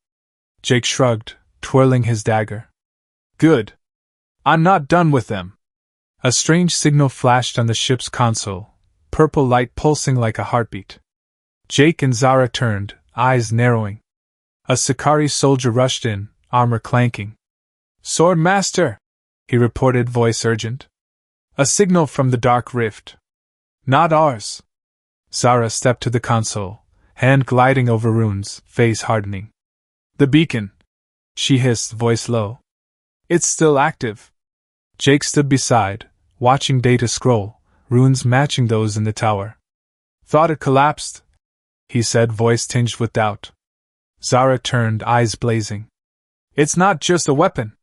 Jake shrugged, twirling his dagger. Good. I'm not done with them. A strange signal flashed on the ship's console, purple light pulsing like a heartbeat. Jake and Zara turned, eyes narrowing. A Sakari soldier rushed in, armor clanking. Sword Master, he reported, voice urgent. A signal from the dark rift. Not ours. Zara stepped to the console, hand gliding over runes, face hardening. The beacon, she hissed, voice low. It's still active. Jake stood beside, watching data scroll, runes matching those in the tower. Thought it collapsed, he said, voice tinged with doubt. Zara turned, eyes blazing. It's not just a weapon.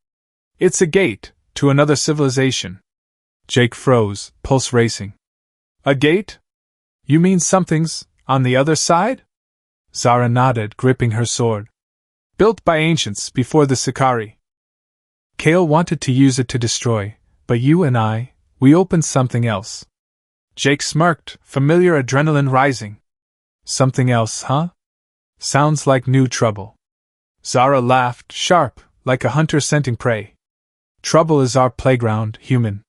It's a gate to another civilization. Jake froze, pulse racing. A gate? You mean something's on the other side? Zara nodded, gripping her sword. Built by ancients before the Sakari. Kale wanted to use it to destroy, but you and I, we opened something else. Jake smirked, familiar adrenaline rising. Something else, huh? Sounds like new trouble. Zara laughed, sharp, like a hunter scenting prey. Trouble is our playground, human.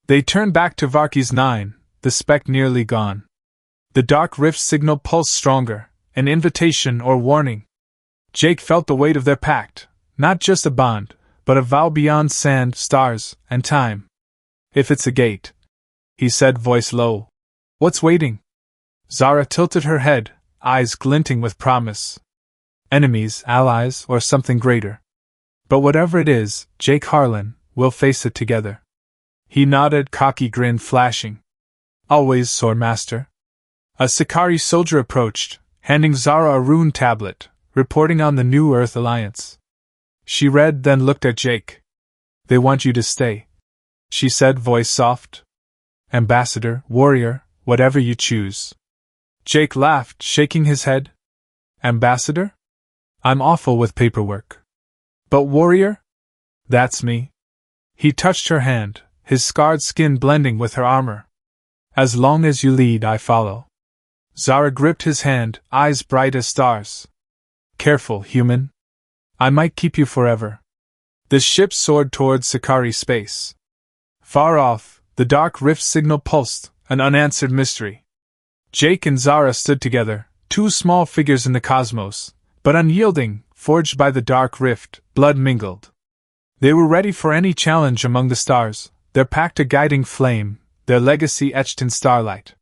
They turned back to Varkey's 9, the speck nearly gone. The dark rift signal pulsed stronger, an invitation or warning. Jake felt the weight of their pact, not just a bond, but a vow beyond sand, stars, and time. If it's a gate, he said, voice low. What's waiting? Zara tilted her head, eyes glinting with promise. Enemies, allies, or something greater. But whatever it is, Jake Harlan, we'll face it together. He nodded, cocky grin flashing. Always, Sword Master. A Sicari soldier approached, handing Zara a rune tablet, reporting on the New Earth Alliance. She read, then looked at Jake. They want you to stay, she said, voice soft. Ambassador, warrior, whatever you choose. Jake laughed, shaking his head. Ambassador? I'm awful with paperwork. But warrior? That's me. He touched her hand, his scarred skin blending with her armor. As long as you lead, I follow. Zara gripped his hand, eyes bright as stars. Careful, human. I might keep you forever. The ship soared towards Sicari space. Far off, the dark rift signal pulsed, an unanswered mystery. Jake and Zara stood together, two small figures in the cosmos, but unyielding, forged by the dark rift, blood mingled. They were ready for any challenge among the stars, their pact a guiding flame, their legacy etched in starlight.